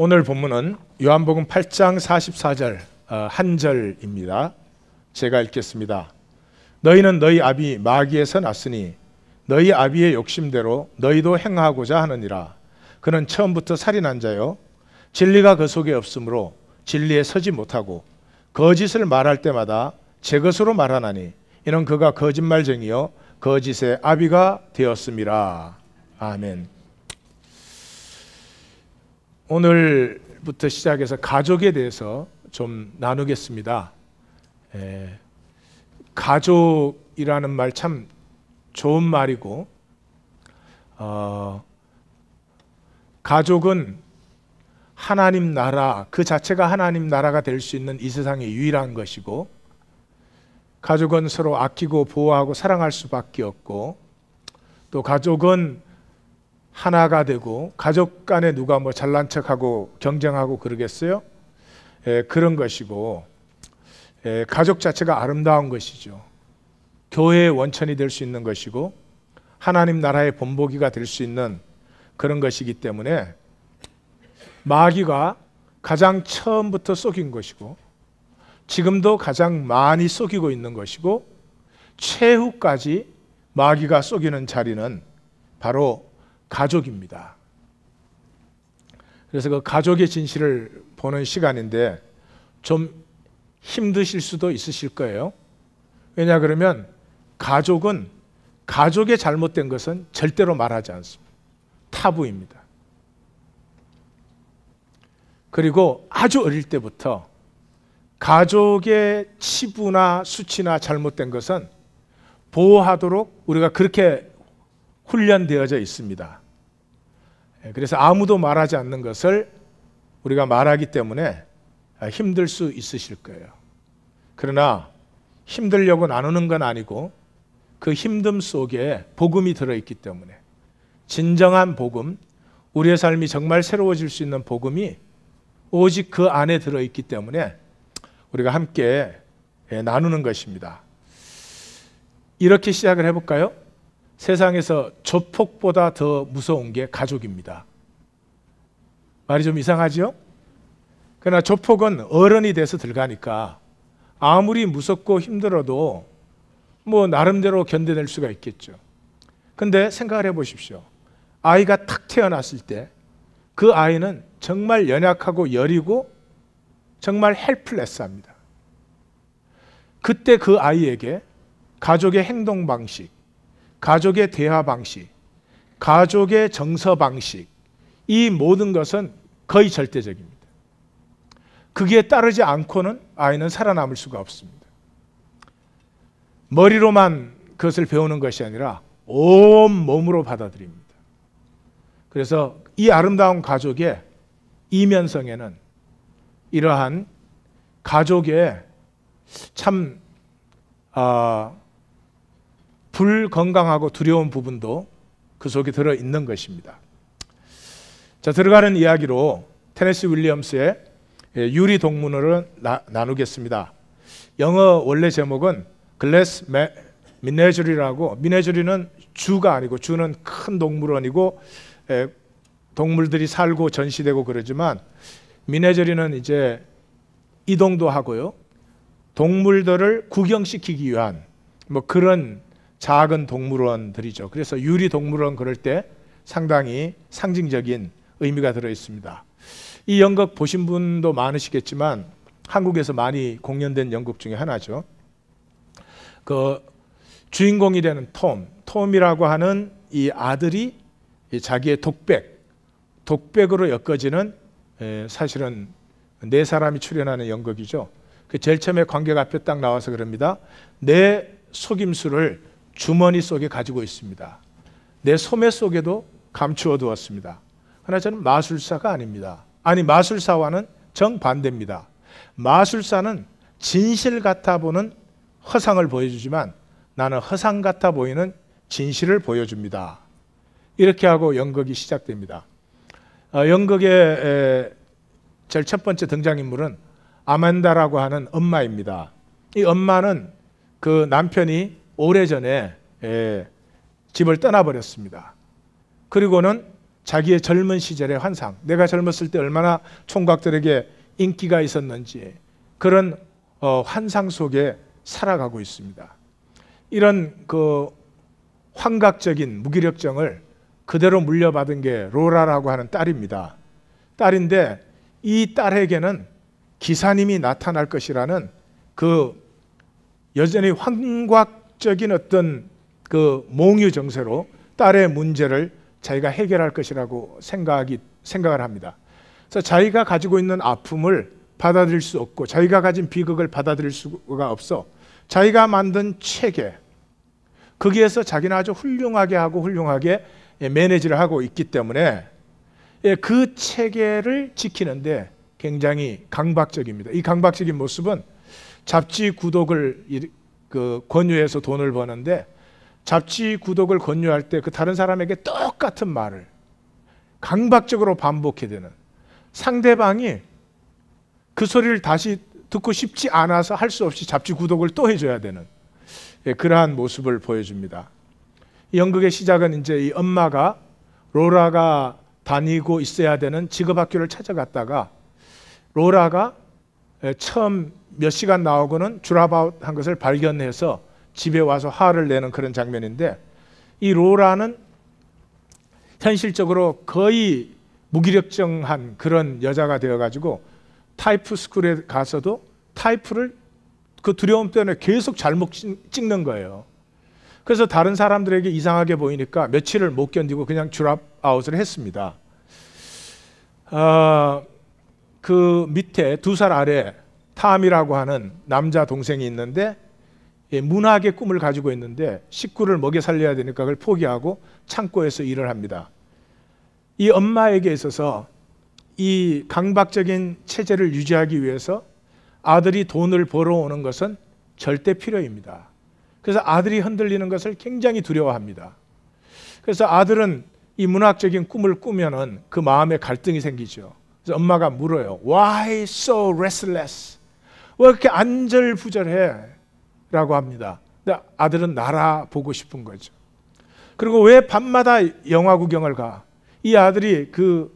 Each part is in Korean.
오늘 본문은 요한복음 8장 44절 한 절입니다. 제가 읽겠습니다. 너희는 너희 아비 마귀에서 났으니 너희 아비의 욕심대로 너희도 행하고자 하느니라. 그는 처음부터 살인한 자요 진리가 그 속에 없으므로 진리에 서지 못하고 거짓을 말할 때마다 제 것으로 말하나니 이는 그가 거짓말쟁이요 거짓의 아비가 되었음이라. 아멘. 오늘부터 시작해서 가족에 대해서 좀 나누겠습니다. 가족이라는 말 참 좋은 말이고, 가족은 하나님 나라 그 자체가 하나님 나라가 될 수 있는 이 세상의 유일한 것이고, 가족은 서로 아끼고 보호하고 사랑할 수밖에 없고, 또 가족은 하나가 되고 가족 간에 누가 뭐 잘난 척하고 경쟁하고 그러겠어요? 그런 것이고, 가족 자체가 아름다운 것이죠. 교회의 원천이 될 수 있는 것이고 하나님 나라의 본보기가 될 수 있는 그런 것이기 때문에 마귀가 가장 처음부터 속인 것이고 지금도 가장 많이 속이고 있는 것이고 최후까지 마귀가 속이는 자리는 바로 가족입니다. 그래서 그 가족의 진실을 보는 시간인데 좀 힘드실 수도 있으실 거예요. 왜냐 그러면 가족은 가족의 잘못된 것은 절대로 말하지 않습니다. 타부입니다. 그리고 아주 어릴 때부터 가족의 치부나 수치나 잘못된 것은 보호하도록 우리가 그렇게 훈련되어져 있습니다. 그래서 아무도 말하지 않는 것을 우리가 말하기 때문에 힘들 수 있으실 거예요. 그러나 힘들려고 나누는 건 아니고 그 힘듦 속에 복음이 들어있기 때문에 진정한 복음, 우리의 삶이 정말 새로워질 수 있는 복음이 오직 그 안에 들어있기 때문에 우리가 함께 나누는 것입니다. 이렇게 시작을 해볼까요? 세상에서 조폭보다 더 무서운 게 가족입니다. 말이 좀 이상하죠? 그러나 조폭은 어른이 돼서 들어가니까 아무리 무섭고 힘들어도 뭐 나름대로 견뎌낼 수가 있겠죠. 근데 생각을 해보십시오. 아이가 탁 태어났을 때 그 아이는 정말 연약하고 여리고 정말 헬플레스합니다. 그때 그 아이에게 가족의 행동 방식, 가족의 대화 방식, 가족의 정서 방식, 이 모든 것은 거의 절대적입니다. 그게 따르지 않고는 아이는 살아남을 수가 없습니다. 머리로만 그것을 배우는 것이 아니라 온 몸으로 받아들입니다. 그래서 이 아름다운 가족의 이면성에는 이러한 가족의 참 불건강하고 두려운 부분도 그 속에 들어있는 것입니다. 자, 들어가는 이야기로 테네시 윌리엄스의 유리동물원을 나누겠습니다. 영어 원래 제목은 글래스 미네저리라고, 미네저리는 주가 아니고 주는 큰 동물원이고 동물들이 살고 전시되고 그러지만 미네저리는 이제 이동도 하고요. 동물들을 구경시키기 위한 뭐 그런 작은 동물원들이죠. 그래서 유리동물원 그럴 때 상당히 상징적인 의미가 들어 있습니다. 이 연극 보신 분도 많으시겠지만 한국에서 많이 공연된 연극 중에 하나죠. 그 주인공이 되는 톰이라고 하는 이 아들이 자기의 독백으로 엮어지는 사실은 네 사람이 출연하는 연극이죠. 그 제일 처음에 관객 앞에 딱 나와서 그럽니다. 내 속임수를 주머니 속에 가지고 있습니다. 내 소매 속에도 감추어 두었습니다. 그러나 저는 마술사가 아닙니다. 아니, 마술사와는 정반대입니다. 마술사는 진실 같아 보는 허상을 보여주지만 나는 허상 같아 보이는 진실을 보여줍니다. 이렇게 하고 연극이 시작됩니다. 연극의 제일 첫 번째 등장인물은 아만다라고 하는 엄마입니다. 이 엄마는 그 남편이 오래전에 집을 떠나버렸습니다. 그리고는 자기의 젊은 시절의 환상, 내가 젊었을 때 얼마나 총각들에게 인기가 있었는지 그런 환상 속에 살아가고 있습니다. 이런 그 환각적인 무기력증을 그대로 물려받은 게 로라라고 하는 딸입니다. 딸인데 이 딸에게는 기사님이 나타날 것이라는 그 여전히 환각적인 어떤 그 몽유 정세로 딸의 문제를 자기가 해결할 것이라고 생각을 합니다. 그래서 자기가 가지고 있는 아픔을 받아들일 수 없고 자기가 가진 비극을 받아들일 수가 없어 자기가 만든 체계, 거기에서 자기는 아주 훌륭하게 매니지를 하고 있기 때문에 그 체계를 지키는데 굉장히 강박적입니다. 이 강박적인 모습은 잡지 구독을 권유해서 돈을 버는데 잡지 구독을 권유할 때 그 다른 사람에게 똑같은 말을 강박적으로 반복해야 되는, 상대방이 그 소리를 다시 듣고 싶지 않아서 할 수 없이 잡지 구독을 또 해줘야 되는 그러한 모습을 보여줍니다. 이 연극의 시작은 이제 이 엄마가 로라가 다니고 있어야 되는 직업학교를 찾아갔다가 로라가 처음 몇 시간 나오고는 드랍아웃 한 것을 발견해서 집에 와서 화를 내는 그런 장면인데, 이 로라는 현실적으로 거의 무기력증한 그런 여자가 되어가지고 타이프 스쿨에 가서도 타이프를 그 두려움 때문에 계속 잘못 찍는 거예요. 그래서 다른 사람들에게 이상하게 보이니까 며칠을 못 견디고 그냥 드랍아웃을 했습니다. 그 밑에 2살 아래 탐이라고 하는 남자 동생이 있는데 문학의 꿈을 가지고 있는데 식구를 먹여 살려야 되니까 그걸 포기하고 창고에서 일을 합니다. 이 엄마에게 있어서 이 강박적인 체제를 유지하기 위해서 아들이 돈을 벌어오는 것은 절대 필요입니다. 그래서 아들이 흔들리는 것을 굉장히 두려워합니다. 그래서 아들은 이 문학적인 꿈을 꾸면은 그 마음에 갈등이 생기죠. 그래서 엄마가 물어요. Why so restless? 왜 이렇게 안절부절해? 라고 합니다. 근데 아들은 나라 보고 싶은 거죠. 그리고 왜 밤마다 영화 구경을 가? 이 아들이 그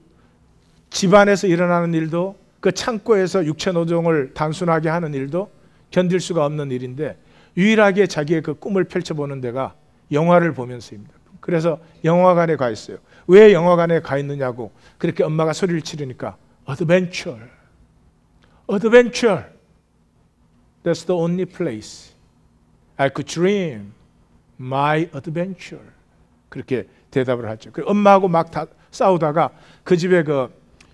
집안에서 일어나는 일도, 그 창고에서 육체 노동을 단순하게 하는 일도 견딜 수가 없는 일인데 유일하게 자기의 그 꿈을 펼쳐보는 데가 영화를 보면서입니다. 그래서 영화관에 가 있어요. 왜 영화관에 가 있느냐고 그렇게 엄마가 소리를 치르니까 Adventure, Adventure, that's the only place I could dream my adventure. 그렇게 대답을 하죠. 엄마하고 막 다 싸우다가 그 집에 그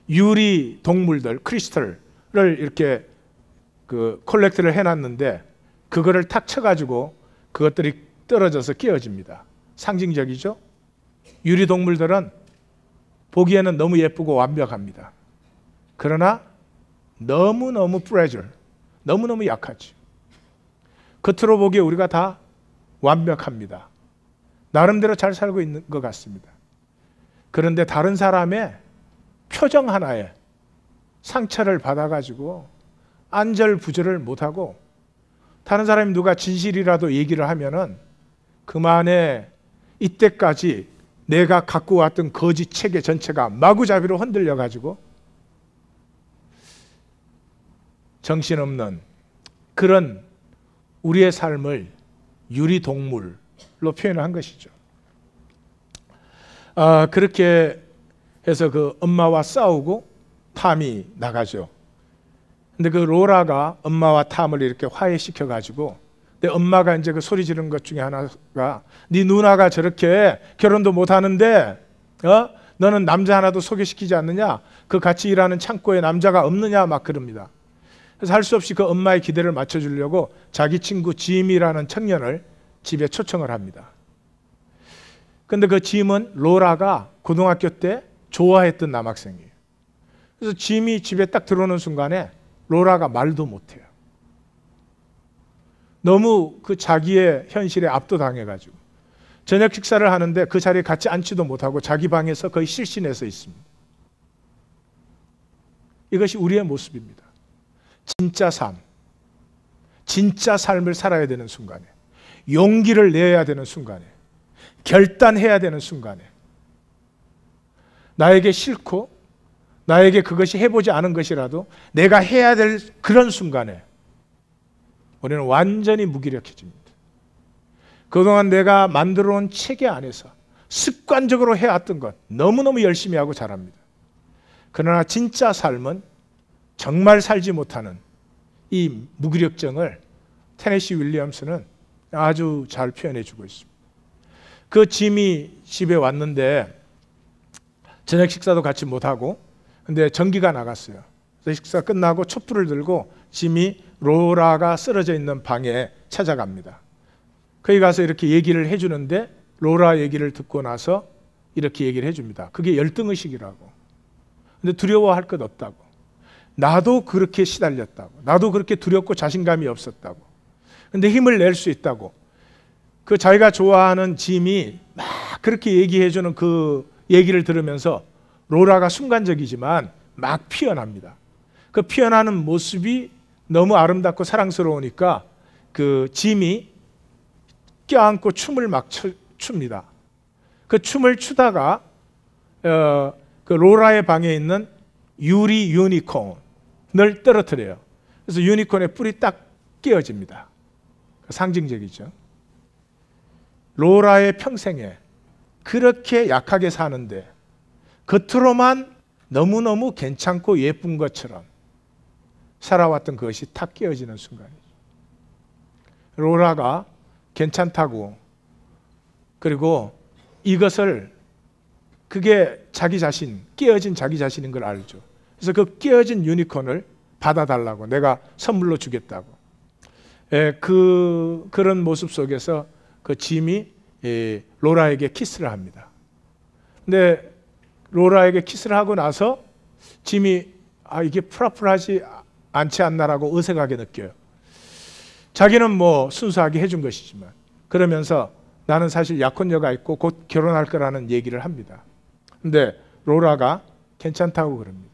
유리 동물들, 크리스탈을 이렇게 그 콜렉트를 해놨는데 그거를 탁 쳐가지고 그것들이 떨어져서 깨어집니다. 상징적이죠? 유리 동물들은 보기에는 너무 예쁘고 완벽합니다. 그러나 너무너무 프레줄, 너무너무 약하죠. 겉으로 보기에 우리가 다 완벽합니다. 나름대로 잘 살고 있는 것 같습니다. 그런데 다른 사람의 표정 하나에 상처를 받아가지고 안절부절을 못하고 다른 사람이 누가 진실이라도 얘기를 하면은 그만에 이때까지 내가 갖고 왔던 거짓 체계 전체가 마구잡이로 흔들려가지고 정신없는 그런 우리의 삶을 유리동물로 표현을 한 것이죠. 그렇게 해서 그 엄마와 싸우고 탐이 나가죠. 근데 그 로라가 엄마와 탐을 이렇게 화해시켜 가지고, 근데 엄마가 이제 그 소리 지르는 것 중에 하나가 네 누나가 저렇게 결혼도 못 하는데 너는 남자 하나도 소개시키지 않느냐? 그 같이 일하는 창고에 남자가 없느냐? 막 그럽니다. 그래서 할 수 없이 그 엄마의 기대를 맞춰주려고 자기 친구 짐이라는 청년을 집에 초청을 합니다. 근데 그 짐은 로라가 고등학교 때 좋아했던 남학생이에요. 그래서 짐이 집에 딱 들어오는 순간에 로라가 말도 못해요. 너무 그 자기의 현실에 압도당해가지고 저녁 식사를 하는데 그 자리에 같이 앉지도 못하고 자기 방에서 거의 실신해서 있습니다. 이것이 우리의 모습입니다. 진짜 삶, 진짜 삶을 살아야 되는 순간에, 용기를 내야 되는 순간에, 결단해야 되는 순간에 나에게 싫고 나에게 그것이 해보지 않은 것이라도 내가 해야 될 그런 순간에 우리는 완전히 무기력해집니다. 그동안 내가 만들어 놓은 체계 안에서 습관적으로 해왔던 것 너무너무 열심히 하고 잘합니다. 그러나 진짜 삶은 정말 살지 못하는 이 무기력증을 테네시 윌리엄스는 아주 잘 표현해 주고 있습니다. 그 짐이 집에 왔는데 저녁 식사도 같이 못하고 근데 전기가 나갔어요. 그래서 식사 끝나고 촛불을 들고 짐이 로라가 쓰러져 있는 방에 찾아갑니다. 거기 가서 이렇게 얘기를 해주는데 로라 얘기를 듣고 나서 이렇게 얘기를 해줍니다. 그게 열등의식이라고. 근데 두려워할 것 없다고. 나도 그렇게 시달렸다고. 나도 그렇게 두렵고 자신감이 없었다고. 근데 힘을 낼 수 있다고. 그 자기가 좋아하는 짐이 막 그렇게 얘기해주는 그 얘기를 들으면서 로라가 순간적이지만 막 피어납니다. 그 피어나는 모습이 너무 아름답고 사랑스러우니까 그 짐이 껴안고 춤을 막 춥니다. 그 춤을 추다가 그 로라의 방에 있는 유리 유니콘을 떨어뜨려요. 그래서 유니콘의 뿔이 딱 끼어집니다. 상징적이죠. 로라의 평생에 그렇게 약하게 사는데 겉으로만 너무너무 괜찮고 예쁜 것처럼 살아왔던 그것이 탁 끼어지는 순간이죠. 로라가 괜찮다고 그리고 이것을 그게 자기 자신, 끼어진 자기 자신인 걸 알죠. 그래서 그 끼어진 유니콘을 받아달라고 내가 선물로 주겠다고. 그런 모습 속에서 그 짐이 로라에게 키스를 합니다. 근데 로라에게 키스를 하고 나서 짐이 이게 프라프라하지 않지 않나라고 어색하게 느껴요. 자기는 뭐 순수하게 해준 것이지만 그러면서 나는 사실 약혼녀가 있고 곧 결혼할 거라는 얘기를 합니다. 근데 로라가 괜찮다고 그럽니다.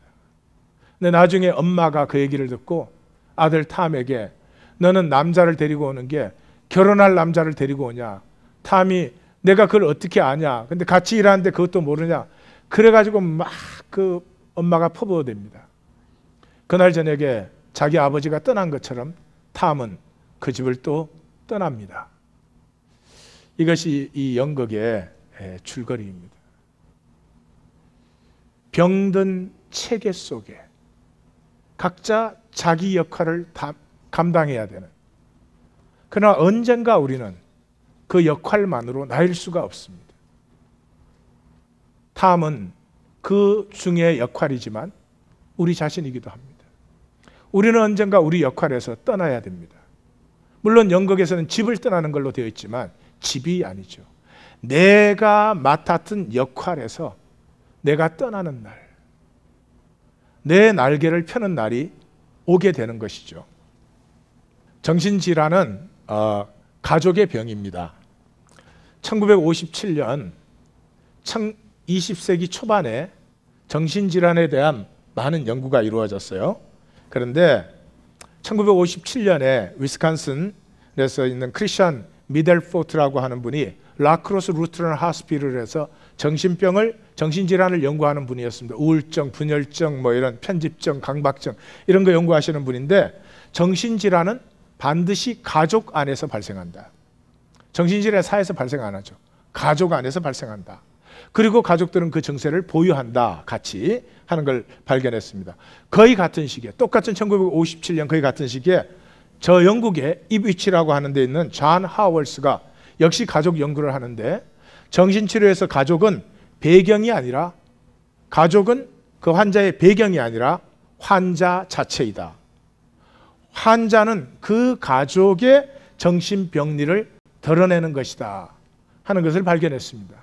근데 나중에 엄마가 그 얘기를 듣고 아들 탐에게 너는 남자를 데리고 오는 게 결혼할 남자를 데리고 오냐. 탐이 내가 그걸 어떻게 아냐. 근데 같이 일하는데 그것도 모르냐. 그래가지고 막 그 엄마가 퍼부어댑니다. 그날 저녁에 자기 아버지가 떠난 것처럼 탐은 그 집을 또 떠납니다. 이것이 이 연극의 줄거리입니다. 병든 체계 속에 각자 자기 역할을 감당해야 되는, 그러나 언젠가 우리는 그 역할만으로 나일 수가 없습니다. 탐은 그 중의 역할이지만 우리 자신이기도 합니다. 우리는 언젠가 우리 역할에서 떠나야 됩니다. 물론 연극에서는 집을 떠나는 걸로 되어 있지만 집이 아니죠. 내가 맡았던 역할에서 내가 떠나는 날, 내 날개를 펴는 날이 오게 되는 것이죠. 정신질환은 가족의 병입니다. 1957년 20세기 초반에 정신질환에 대한 많은 연구가 이루어졌어요. 그런데 1957년에 위스콘신에서 있는 크리스천 미델포트라고 하는 분이 라크로스 루트런 하스피럴에서 정신질환을 연구하는 분이었습니다. 우울증, 분열증, 뭐 이런 편집증, 강박증 이런 거 연구하시는 분인데 정신질환은 반드시 가족 안에서 발생한다. 정신질환 사회에서 발생 안 하죠. 가족 안에서 발생한다. 그리고 가족들은 그 증세를 보유한다. 같이 하는 걸 발견했습니다. 거의 같은 시기에, 똑같은 1957년 거의 같은 시기에 저 영국의 입위치라고 하는 데 있는 존 하월스가 역시 가족 연구를 하는데 정신치료에서 가족은 배경이 아니라, 가족은 그 환자의 배경이 아니라 환자 자체이다. 환자는 그 가족의 정신병리를 드러내는 것이다 하는 것을 발견했습니다.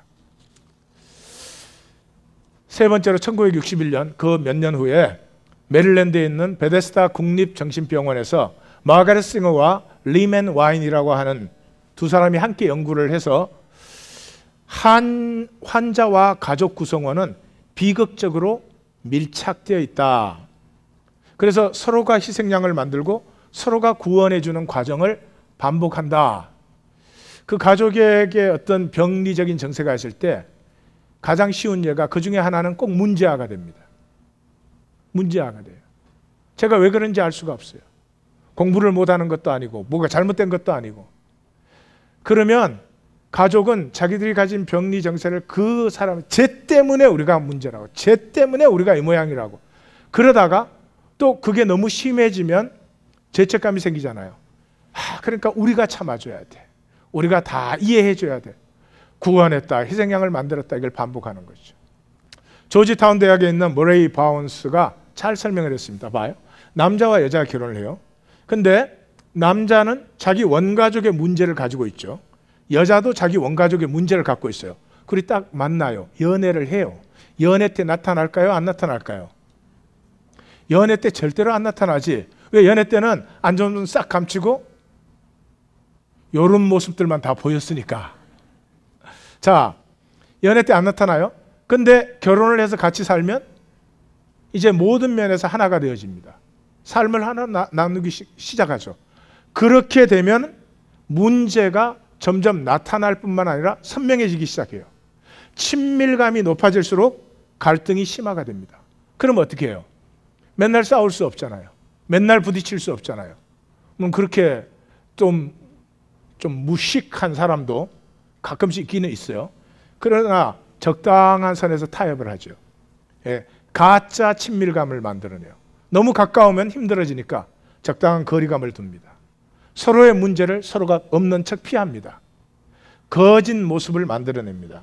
세 번째로 1961년 그 몇 년 후에 메릴랜드에 있는 베데스다 국립정신병원에서 마가렛 싱어와 리맨 와인이라고 하는 두 사람이 함께 연구를 해서 한 환자와 가족 구성원은 비극적으로 밀착되어 있다. 그래서 서로가 희생양을 만들고 서로가 구원해주는 과정을 반복한다. 그 가족에게 어떤 병리적인 증세가 있을 때 가장 쉬운 예가 그 중에 하나는 꼭 문제아가 됩니다. 문제아가 돼요. 제가 왜 그런지 알 수가 없어요. 공부를 못하는 것도 아니고 뭐가 잘못된 것도 아니고. 그러면 가족은 자기들이 가진 병리 정세를 그 사람 쟤 때문에 우리가 문제라고, 쟤 때문에 우리가 이 모양이라고. 그러다가 또 그게 너무 심해지면 죄책감이 생기잖아요. 그러니까 우리가 참아줘야 돼. 우리가 다 이해해줘야 돼. 구원했다, 희생양을 만들었다, 이걸 반복하는 거죠. 조지타운 대학에 있는 머레이 바운스가 잘 설명을 했습니다. 봐요. 남자와 여자가 결혼을 해요. 근데 남자는 자기 원가족의 문제를 가지고 있죠. 여자도 자기 원가족의 문제를 갖고 있어요. 그리고 딱 만나요. 연애를 해요. 연애 때 나타날까요? 안 나타날까요? 연애 때 절대로 안 나타나지. 왜? 연애 때는 안 좋은 건 싹 감추고 이런 모습들만 다 보였으니까. 자, 연애 때 안 나타나요? 근데 결혼을 해서 같이 살면 이제 모든 면에서 하나가 되어집니다. 삶을 하나 나누기 시작하죠. 그렇게 되면 문제가 점점 나타날 뿐만 아니라 선명해지기 시작해요. 친밀감이 높아질수록 갈등이 심화가 됩니다. 그럼 어떻게 해요? 맨날 싸울 수 없잖아요. 맨날 부딪힐 수 없잖아요. 그럼 그렇게 좀 무식한 사람도 가끔씩 있기는 있어요. 그러나 적당한 선에서 타협을 하죠. 예, 가짜 친밀감을 만들어내요. 너무 가까우면 힘들어지니까 적당한 거리감을 둡니다. 서로의 문제를 서로가 없는 척 피합니다. 거짓 모습을 만들어냅니다.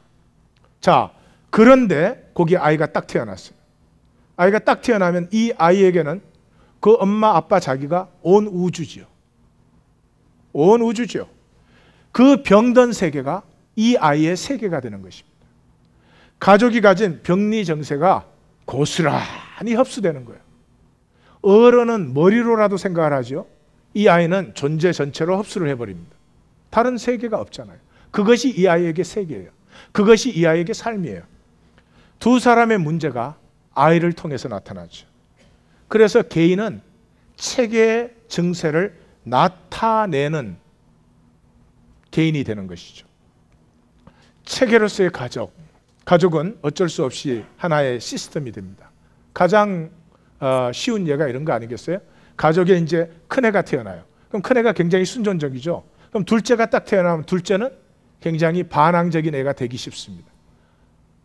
자, 그런데 거기 아이가 딱 태어났어요. 아이가 딱 태어나면 이 아이에게는 그 엄마, 아빠, 자기가 온 우주지요. 온 우주죠. 그 병든 세계가 이 아이의 세계가 되는 것입니다. 가족이 가진 병리 정세가 고스란히 흡수되는 거예요. 어른은 머리로라도 생각을 하죠. 이 아이는 존재 전체로 흡수를 해버립니다. 다른 세계가 없잖아요. 그것이 이 아이에게 세계예요. 그것이 이 아이에게 삶이에요. 두 사람의 문제가 아이를 통해서 나타나죠. 그래서 개인은 체계의 증세를 나타내는 개인이 되는 것이죠. 체계로서의 가족. 가족은 어쩔 수 없이 하나의 시스템이 됩니다. 가장 쉬운 예가 이런 거 아니겠어요? 가족에 이제 큰애가 태어나요. 그럼 큰애가 굉장히 순종적이죠. 그럼 둘째가 딱 태어나면 둘째는 굉장히 반항적인 애가 되기 쉽습니다.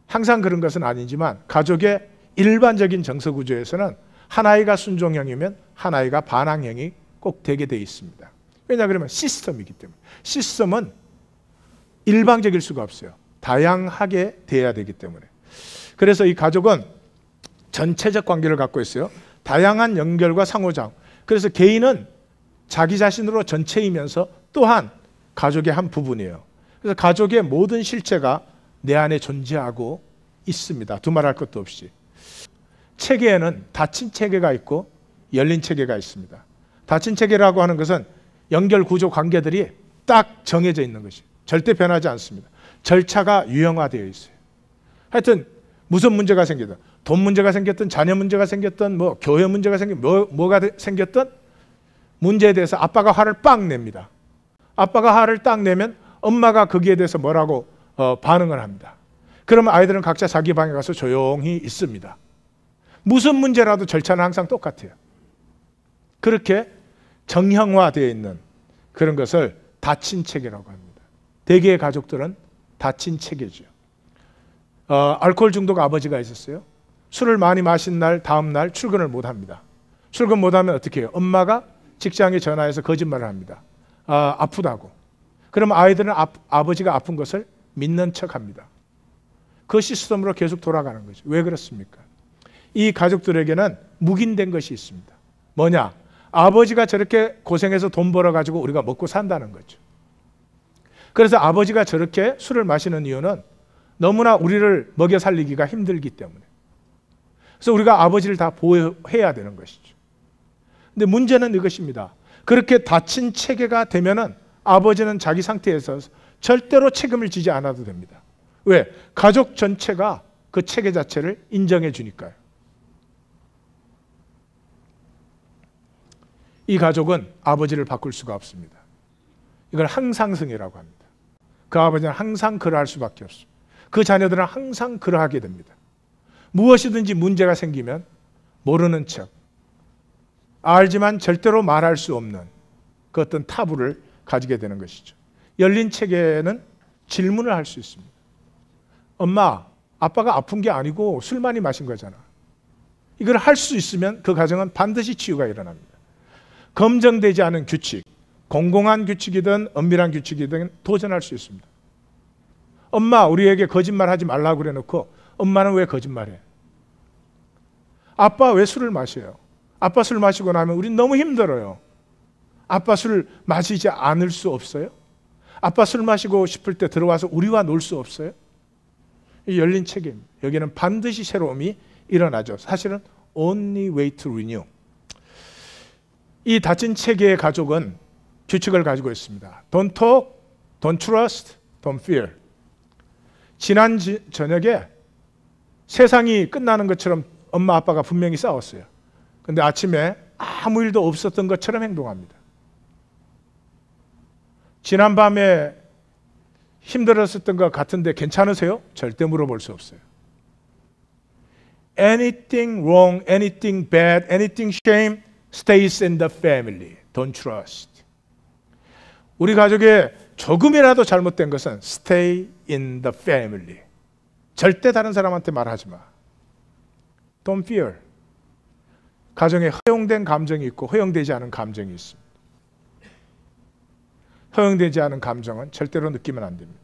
항상 그런 것은 아니지만 가족의 일반적인 정서 구조에서는 한 아이가 순종형이면 한 아이가 반항형이 꼭 되게 돼 있습니다. 왜냐 그러면 시스템이기 때문에. 시스템은 일방적일 수가 없어요. 다양하게 돼야 되기 때문에. 그래서 이 가족은 전체적 관계를 갖고 있어요. 다양한 연결과 상호작용. 그래서 개인은 자기 자신으로 전체이면서 또한 가족의 한 부분이에요. 그래서 가족의 모든 실체가 내 안에 존재하고 있습니다. 두말할 것도 없이. 체계에는 닫힌 체계가 있고 열린 체계가 있습니다. 닫힌 체계라고 하는 것은 연결 구조 관계들이 딱 정해져 있는 것이 절대 변하지 않습니다. 절차가 유형화되어 있어요. 하여튼 무슨 문제가 생기든 돈 문제가 생겼든 자녀 문제가 생겼든 뭐 교회 문제가 생겼든 뭐가 생겼든 문제에 대해서 아빠가 화를 빵 냅니다. 아빠가 화를 딱 내면 엄마가 거기에 대해서 뭐라고 반응을 합니다. 그러면 아이들은 각자 자기 방에 가서 조용히 있습니다. 무슨 문제라도 절차는 항상 똑같아요. 그렇게 정형화되어 있는 그런 것을 닫힌 체계라고 합니다. 대개의 가족들은 닫힌 체계죠. 알코올 중독 아버지가 있었어요. 술을 많이 마신 날 다음 날 출근을 못합니다. 출근 못하면 어떻게 해요? 엄마가 직장에 전화해서 거짓말을 합니다. 아프다고. 그러면 아이들은 아버지가 아픈 것을 믿는 척합니다. 그 시스템으로 계속 돌아가는 거죠. 왜 그렇습니까? 이 가족들에게는 묵인된 것이 있습니다. 뭐냐? 아버지가 저렇게 고생해서 돈 벌어가지고 우리가 먹고 산다는 거죠. 그래서 아버지가 저렇게 술을 마시는 이유는 너무나 우리를 먹여 살리기가 힘들기 때문에. 그래서 우리가 아버지를 다 보호해야 되는 것이죠. 근데 문제는 이것입니다. 그렇게 닫힌 체계가 되면은 아버지는 자기 상태에서 절대로 책임을 지지 않아도 됩니다. 왜? 가족 전체가 그 체계 자체를 인정해 주니까요. 이 가족은 아버지를 바꿀 수가 없습니다. 이걸 항상승이라고 합니다. 그 아버지는 항상 그러할 수밖에 없습니다. 그 자녀들은 항상 그러하게 됩니다. 무엇이든지 문제가 생기면 모르는 척, 알지만 절대로 말할 수 없는 그 어떤 타부를 가지게 되는 것이죠. 열린 체계는 질문을 할 수 있습니다. 엄마, 아빠가 아픈 게 아니고 술 많이 마신 거잖아. 이걸 할 수 있으면 그 가정은 반드시 치유가 일어납니다. 검증되지 않은 규칙, 공공한 규칙이든 엄밀한 규칙이든 도전할 수 있습니다. 엄마, 우리에게 거짓말 하지 말라고 그래 놓고 엄마는 왜 거짓말해? 아빠 왜 술을 마셔요? 아빠 술 마시고 나면 우린 너무 힘들어요. 아빠 술 마시지 않을 수 없어요? 아빠 술 마시고 싶을 때 들어와서 우리와 놀 수 없어요? 이 열린 체계입니다. 여기는 반드시 새로움이 일어나죠. 사실은 only way to renew. 이 닫힌 체계의 가족은 규칙을 가지고 있습니다. Don't talk, don't trust, don't fear. 지난 저녁에 세상이 끝나는 것처럼 엄마 아빠가 분명히 싸웠어요. 근데 아침에 아무 일도 없었던 것처럼 행동합니다. 지난밤에 힘들었었던 것 같은데 괜찮으세요? 절대 물어볼 수 없어요. Anything wrong, anything bad, anything shame stays in the family. Don't trust. 우리 가족에 조금이라도 잘못된 것은 stay in the family. 절대 다른 사람한테 말하지 마. Don't fear. 가정에 허용된 감정이 있고 허용되지 않은 감정이 있습니다. 허용되지 않은 감정은 절대로 느끼면 안 됩니다.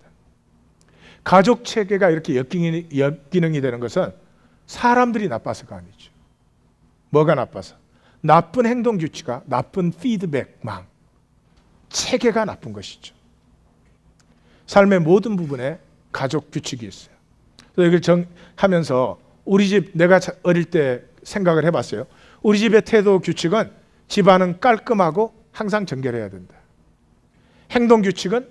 가족 체계가 이렇게 역기능이 되는 것은 사람들이 나빠서가 아니죠. 뭐가 나빠서? 나쁜 행동 규칙과 나쁜 피드백망, 체계가 나쁜 것이죠. 삶의 모든 부분에 가족 규칙이 있어요. 그래서 이걸 하면서 우리 집, 내가 어릴 때 생각을 해봤어요. 우리 집의 태도 규칙은 집안은 깔끔하고 항상 정결해야 된다. 행동 규칙은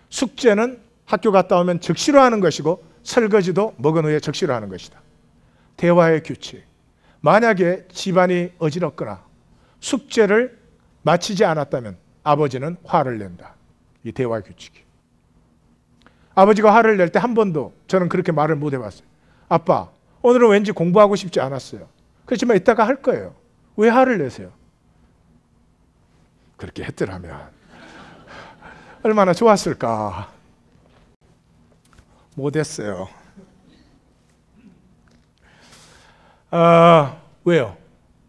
숙제는 학교 갔다 오면 적시로 하는 것이고 설거지도 먹은 후에 적시로 하는 것이다. 대화의 규칙. 만약에 집안이 어지럽거나 숙제를 마치지 않았다면 아버지는 화를 낸다. 이 대화의 규칙이. 아버지가 화를 낼 때 한 번도 저는 그렇게 말을 못 해봤어요. 아빠, 오늘은 왠지 공부하고 싶지 않았어요. 그렇지만 이따가 할 거예요. 왜 화를 내세요? 그렇게 했더라면 얼마나 좋았을까. 못했어요. 왜요?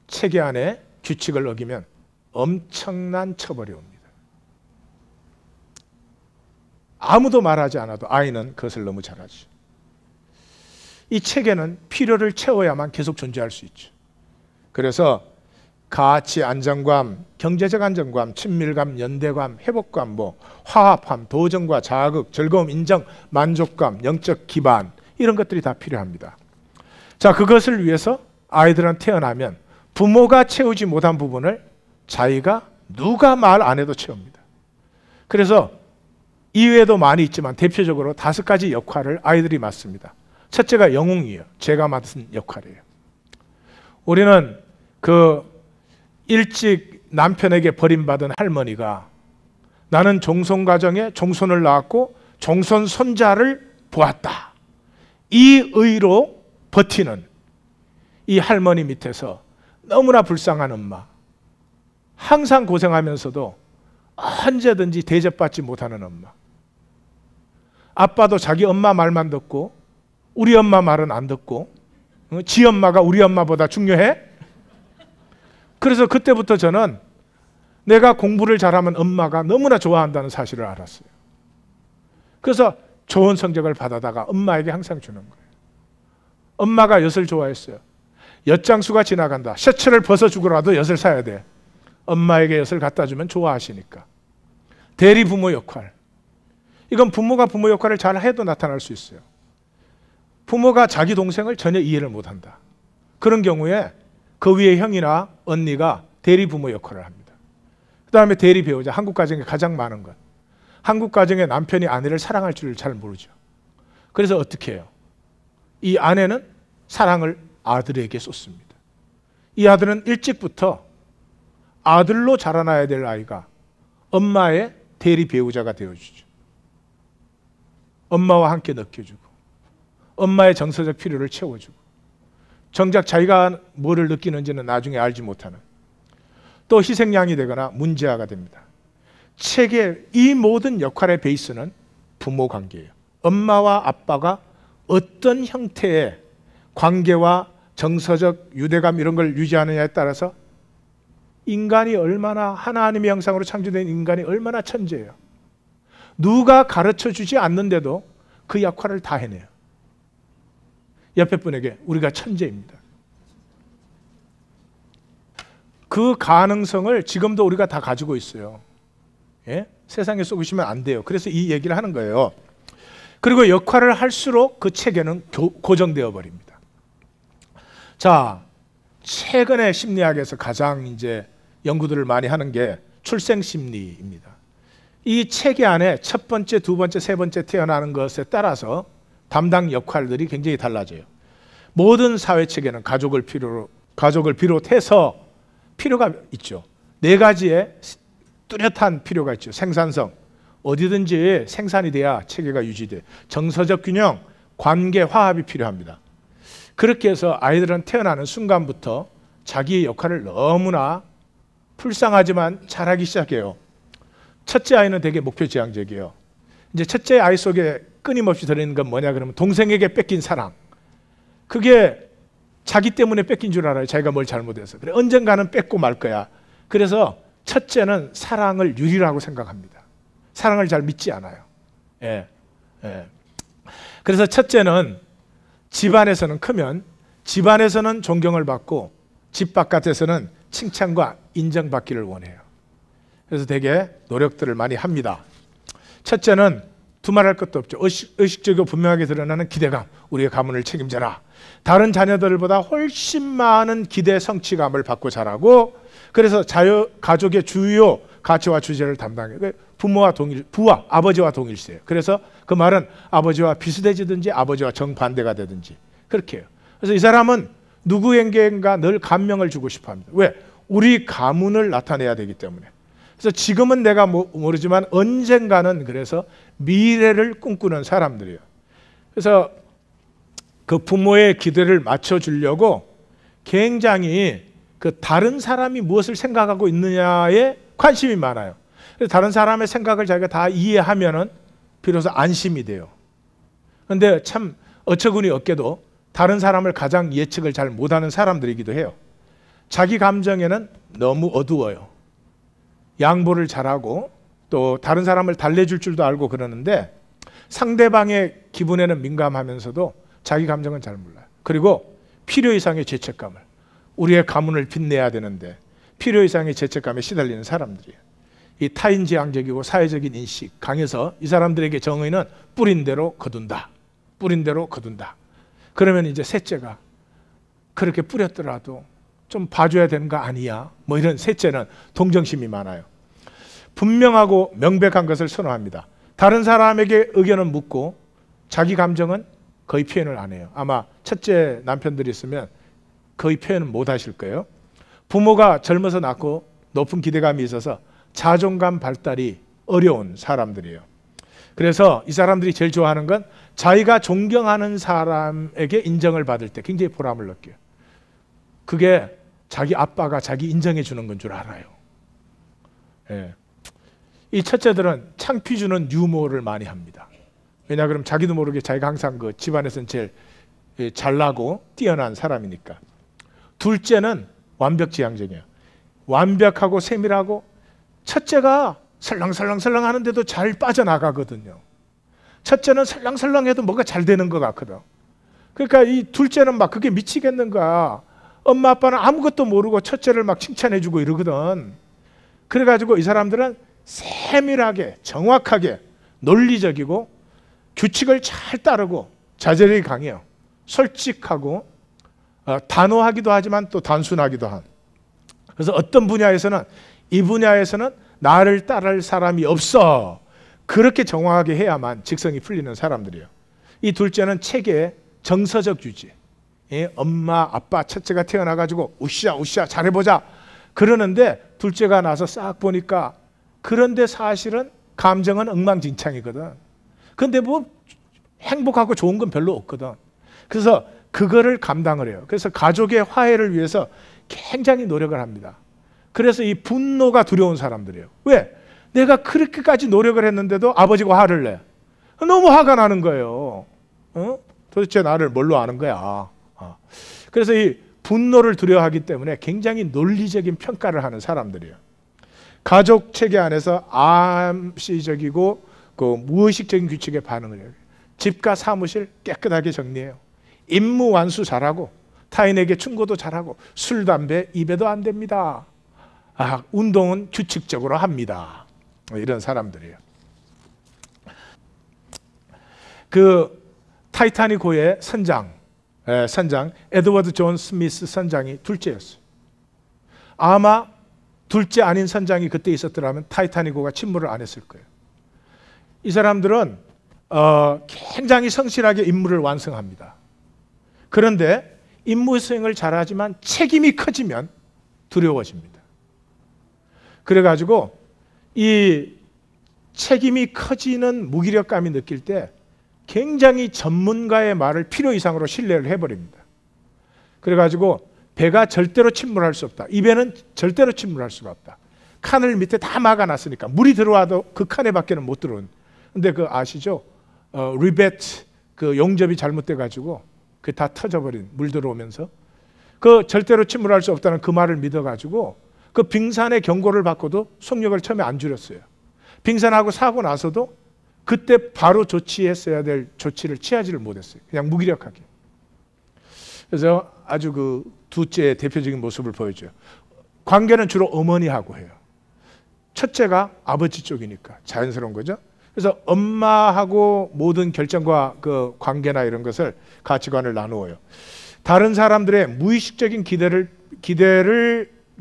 체계 안에 규칙을 어기면 엄청난 처벌이 옵니다. 아무도 말하지 않아도 아이는 그것을 너무 잘 하죠. 이 체계는 필요를 채워야만 계속 존재할 수 있죠. 그래서 가치 안정감, 경제적 안정감, 친밀감, 연대감, 회복감, 화합함, 도전과 자극, 즐거움, 인정, 만족감, 영적 기반, 이런 것들이 다 필요합니다. 자, 그것을 위해서 아이들은 태어나면 부모가 채우지 못한 부분을 자기가 누가 말 안 해도 채웁니다. 그래서 이외에도 많이 있지만 대표적으로 5가지 역할을 아이들이 맡습니다. 첫째가 영웅이에요. 제가 맡은 역할이에요. 우리는 일찍 남편에게 버림받은 할머니가 나는 종손가정에 종손을 낳았고 종손 손자를 보았다. 이 의로 버티는 이 할머니 밑에서 너무나 불쌍한 엄마, 항상 고생하면서도 언제든지 대접받지 못하는 엄마. 아빠도 자기 엄마 말만 듣고 우리 엄마 말은 안 듣고 지 엄마가 우리 엄마보다 중요해? 그래서 그때부터 저는 내가 공부를 잘하면 엄마가 너무나 좋아한다는 사실을 알았어요. 그래서 좋은 성적을 받아다가 엄마에게 항상 주는 거예요. 엄마가 엿을 좋아했어요. 엿장수가 지나간다. 셔츠를 벗어주고라도 엿을 사야 돼. 엄마에게 엿을 갖다 주면 좋아하시니까. 대리부모 역할. 이건 부모가 부모 역할을 잘 해도 나타날 수 있어요. 부모가 자기 동생을 전혀 이해를 못한다. 그런 경우에 그 위에 형이나 언니가 대리부모 역할을 합니다. 그 다음에 대리배우자, 한국 가정에 가장 많은 것. 한국 가정의 남편이 아내를 사랑할 줄 잘 모르죠. 그래서 어떻게 해요? 이 아내는 사랑을 아들에게 쏟습니다. 이 아들은 일찍부터 아들로 자라나야 될 아이가 엄마의 대리배우자가 되어주죠. 엄마와 함께 느껴주고 엄마의 정서적 필요를 채워주고, 정작 자기가 뭐를 느끼는지는 나중에 알지 못하는, 또 희생양이 되거나 문제아가 됩니다. 책의 이 모든 역할의 베이스는 부모 관계예요. 엄마와 아빠가 어떤 형태의 관계와 정서적 유대감 이런 걸 유지하느냐에 따라서 인간이 얼마나, 하나님의 형상으로 창조된 인간이 얼마나 천재예요. 누가 가르쳐 주지 않는데도 그 역할을 다 해내요. 옆에 분에게 우리가 천재입니다. 그 가능성을 지금도 우리가 다 가지고 있어요. 예? 세상에 쏘시면 안 돼요. 그래서 이 얘기를 하는 거예요. 그리고 역할을 할수록 그 체계는 고정되어 버립니다. 자, 최근에 심리학에서 가장 이제 연구들을 많이 하는 게 출생 심리입니다. 이 체계 안에 첫 번째, 두 번째, 세 번째 태어나는 것에 따라서 담당 역할들이 굉장히 달라져요. 모든 사회 체계는 가족을 비롯해서 필요가 있죠. 네 가지의 뚜렷한 필요가 있죠. 생산성, 어디든지 생산이 돼야 체계가 유지돼. 정서적 균형, 관계 화합이 필요합니다. 그렇게 해서 아이들은 태어나는 순간부터 자기의 역할을 너무나 불쌍하지만 잘하기 시작해요. 첫째 아이는 되게 목표지향적이에요. 이제 첫째 아이 속에 끊임없이 들어있는 건 뭐냐 그러면 동생에게 뺏긴 사랑. 그게 자기 때문에 뺏긴 줄 알아요. 자기가 뭘 잘못해서. 그래, 언젠가는 뺏고 말 거야. 그래서 첫째는 사랑을 유리라고 생각합니다. 사랑을 잘 믿지 않아요. 예. 그래서 첫째는 집안에서는 크면 집안에서는 존경을 받고 집 바깥에서는 칭찬과 인정받기를 원해요. 그래서 되게 노력들을 많이 합니다. 첫째는 두말할 것도 없죠. 의식적이고 분명하게 드러나는 기대감. 우리의 가문을 책임져라. 다른 자녀들보다 훨씬 많은 기대 성취감을 받고 자라고, 그래서 가족의 주요 가치와 주제를 담당해요. 부와 아버지와 동일시해요. 그래서 그 말은 아버지와 비슷해지든지 아버지와 정반대가 되든지 그렇게 해요. 그래서 이 사람은 누구에게인가 늘 감명을 주고 싶어 합니다. 왜? 우리 가문을 나타내야 되기 때문에. 그래서 지금은 내가 모르지만 언젠가는 그래서 미래를 꿈꾸는 사람들이에요. 그래서 그 부모의 기대를 맞춰주려고 굉장히 그 다른 사람이 무엇을 생각하고 있느냐에 관심이 많아요. 그래서 다른 사람의 생각을 자기가 다 이해하면은 비로소 안심이 돼요. 그런데 참 어처구니 없게도 다른 사람을 가장 예측을 잘 못하는 사람들이기도 해요. 자기 감정에는 너무 어두워요. 양보를 잘하고 또 다른 사람을 달래줄 줄도 알고 그러는데 상대방의 기분에는 민감하면서도 자기 감정은 잘 몰라요. 그리고 필요 이상의 죄책감을, 우리의 가문을 빛내야 되는데 필요 이상의 죄책감에 시달리는 사람들이에요. 이 타인지향적이고 사회적인 인식 강해서 이 사람들에게 정의는 뿌린 대로 거둔다. 뿌린 대로 거둔다. 그러면 이제 셋째가 그렇게 뿌렸더라도 좀 봐줘야 되는 거 아니야? 뭐 이런 셋째는 동정심이 많아요. 분명하고 명백한 것을 선호합니다. 다른 사람에게 의견은 묻고 자기 감정은 거의 표현을 안 해요. 아마 첫째 남편들이 있으면 거의 표현은 못 하실 거예요. 부모가 젊어서 낳고 높은 기대감이 있어서 자존감 발달이 어려운 사람들이에요. 그래서 이 사람들이 제일 좋아하는 건 자기가 존경하는 사람에게 인정을 받을 때 굉장히 보람을 느껴요. 그게 자기 아빠가 자기 인정해 주는 건 줄 알아요. 예. 이 첫째들은 창피 주는 유머를 많이 합니다. 왜냐 그러면 자기도 모르게 자기가 항상 그 집안에서는 제일 잘나고 뛰어난 사람이니까. 둘째는 완벽지향적이에요. 완벽하고 세밀하고 첫째가 설렁설렁 하는데도 잘 빠져나가거든요. 첫째는 설렁설렁해도 뭐가 잘 되는 것 같거든. 그러니까 이 둘째는 막 그게 미치겠는가. 엄마 아빠는 아무것도 모르고 첫째를 막 칭찬해주고 이러거든. 그래가지고 이 사람들은 세밀하게 정확하게 논리적이고 규칙을 잘 따르고 자제력이 강해요. 솔직하고 단호하기도 하지만 또 단순하기도 한. 그래서 어떤 분야에서는 이 분야에서는 나를 따를 사람이 없어. 그렇게 정확하게 해야만 직성이 풀리는 사람들이에요. 이 둘째는 체계의 정서적 유지. 예? 엄마, 아빠, 첫째가 태어나가지고 우쌰 잘해보자 그러는데 둘째가 나서 싹 보니까 그런데 사실은 감정은 엉망진창이거든. 근데 뭐 행복하고 좋은 건 별로 없거든. 그래서 그거를 감당을 해요. 그래서 가족의 화해를 위해서 굉장히 노력을 합니다. 그래서 이 분노가 두려운 사람들이에요. 왜? 내가 그렇게까지 노력을 했는데도 아버지가 화를 내. 너무 화가 나는 거예요. 도대체 나를 뭘로 아는 거야. 그래서 이 분노를 두려워하기 때문에 굉장히 논리적인 평가를 하는 사람들이에요. 가족 체계 안에서 암시적이고 그 무의식적인 규칙에 반응을 해요. 집과 사무실 깨끗하게 정리해요. 임무 완수 잘하고 타인에게 충고도 잘하고 술, 담배 입에도 안 됩니다. 운동은 규칙적으로 합니다. 이런 사람들이에요. 그 타이타닉호의 선장 에드워드 존 스미스 선장이 둘째였어요. 아마 둘째 아닌 선장이 그때 있었더라면 타이타닉호가 침몰을 안 했을 거예요. 이 사람들은 굉장히 성실하게 임무를 완성합니다. 그런데 임무 수행을 잘하지만 책임이 커지면 두려워집니다. 그래가지고 이 책임이 커지는 무기력감이 느낄 때 굉장히 전문가의 말을 필요 이상으로 신뢰를 해버립니다. 그래가지고 배가 절대로 침몰할 수 없다. 이 배는 절대로 침몰할 수가 없다. 칸을 밑에 다 막아놨으니까 물이 들어와도 그 칸에 밖에는 못 들어온. 근데 그 아시죠? 리베트 그 용접이 잘못돼가지고 그 다 터져버린 물 들어오면서 그 절대로 침몰할 수 없다는 그 말을 믿어가지고 그 빙산의 경고를 받고도 속력을 처음에 안 줄였어요. 빙산하고 사고 나서도 그때 바로 조치했어야 될 조치를 취하지를 못했어요. 그냥 무기력하게. 그래서 아주 그 둘째의 대표적인 모습을 보여줘요. 관계는 주로 어머니하고 해요. 첫째가 아버지 쪽이니까 자연스러운 거죠. 그래서 엄마하고 모든 결정과 그 관계나 이런 것을 가치관을 나누어요. 다른 사람들의 무의식적인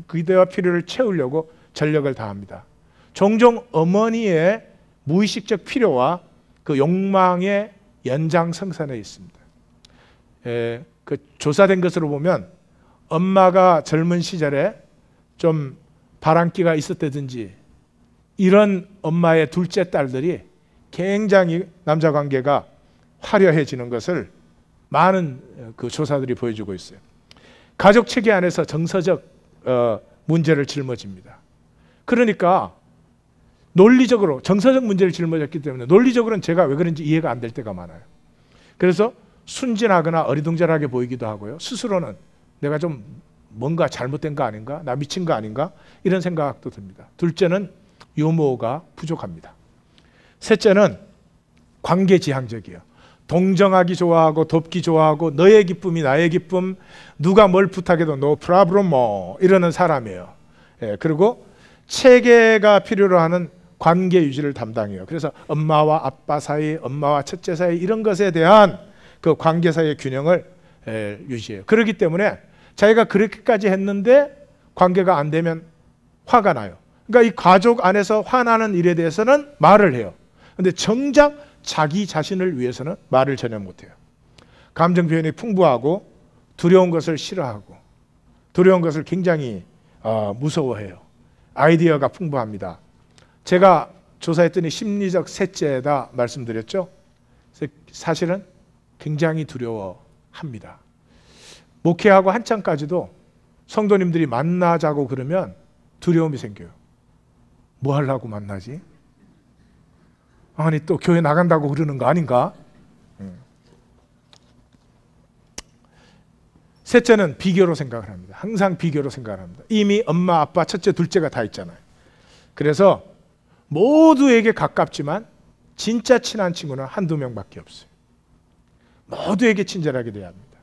기대와 필요를 채우려고 전력을 다합니다. 종종 어머니의 무의식적 필요와 그 욕망의 연장성산에 있습니다. 그 조사된 것으로 보면 엄마가 젊은 시절에 좀 바람기가 있었다든지 이런 엄마의 둘째 딸들이 굉장히 남자 관계가 화려해지는 것을 많은 그 조사들이 보여주고 있어요. 가족 체계 안에서 정서적 문제를 짊어집니다. 그러니까 논리적으로 정서적 문제를 짊어졌기 때문에 논리적으로는 제가 왜 그런지 이해가 안 될 때가 많아요. 그래서 순진하거나 어리둥절하게 보이기도 하고요. 스스로는 내가 좀 뭔가 잘못된 거 아닌가? 나 미친 거 아닌가? 이런 생각도 듭니다. 둘째는 유머가 부족합니다. 셋째는 관계지향적이에요. 동정하기 좋아하고 돕기 좋아하고 너의 기쁨이 나의 기쁨, 누가 뭘 부탁해도 no problem 이러는 사람이에요. 그리고 체계가 필요로 하는 관계 유지를 담당해요. 그래서 엄마와 아빠 사이, 엄마와 첫째 사이 이런 것에 대한 그 관계 사이의 균형을 유지해요. 그렇기 때문에 자기가 그렇게까지 했는데 관계가 안 되면 화가 나요. 그러니까 이 가족 안에서 화나는 일에 대해서는 말을 해요. 근데 정작 자기 자신을 위해서는 말을 전혀 못해요. 감정 표현이 풍부하고 두려운 것을 싫어하고 두려운 것을 굉장히 무서워해요. 아이디어가 풍부합니다. 제가 조사했더니 심리적 셋째다 말씀드렸죠. 사실은 굉장히 두려워합니다. 목회하고 한창까지도 성도님들이 만나자고 그러면 두려움이 생겨요. 뭐 하려고 만나지? 아니 또 교회 나간다고 그러는 거 아닌가? 셋째는 비교로 생각을 합니다. 항상 비교로 생각을 합니다. 이미 엄마, 아빠, 첫째, 둘째가 다 있잖아요. 그래서 모두에게 가깝지만 진짜 친한 친구는 한두 명밖에 없어요. 모두에게 친절하게 대해야 합니다.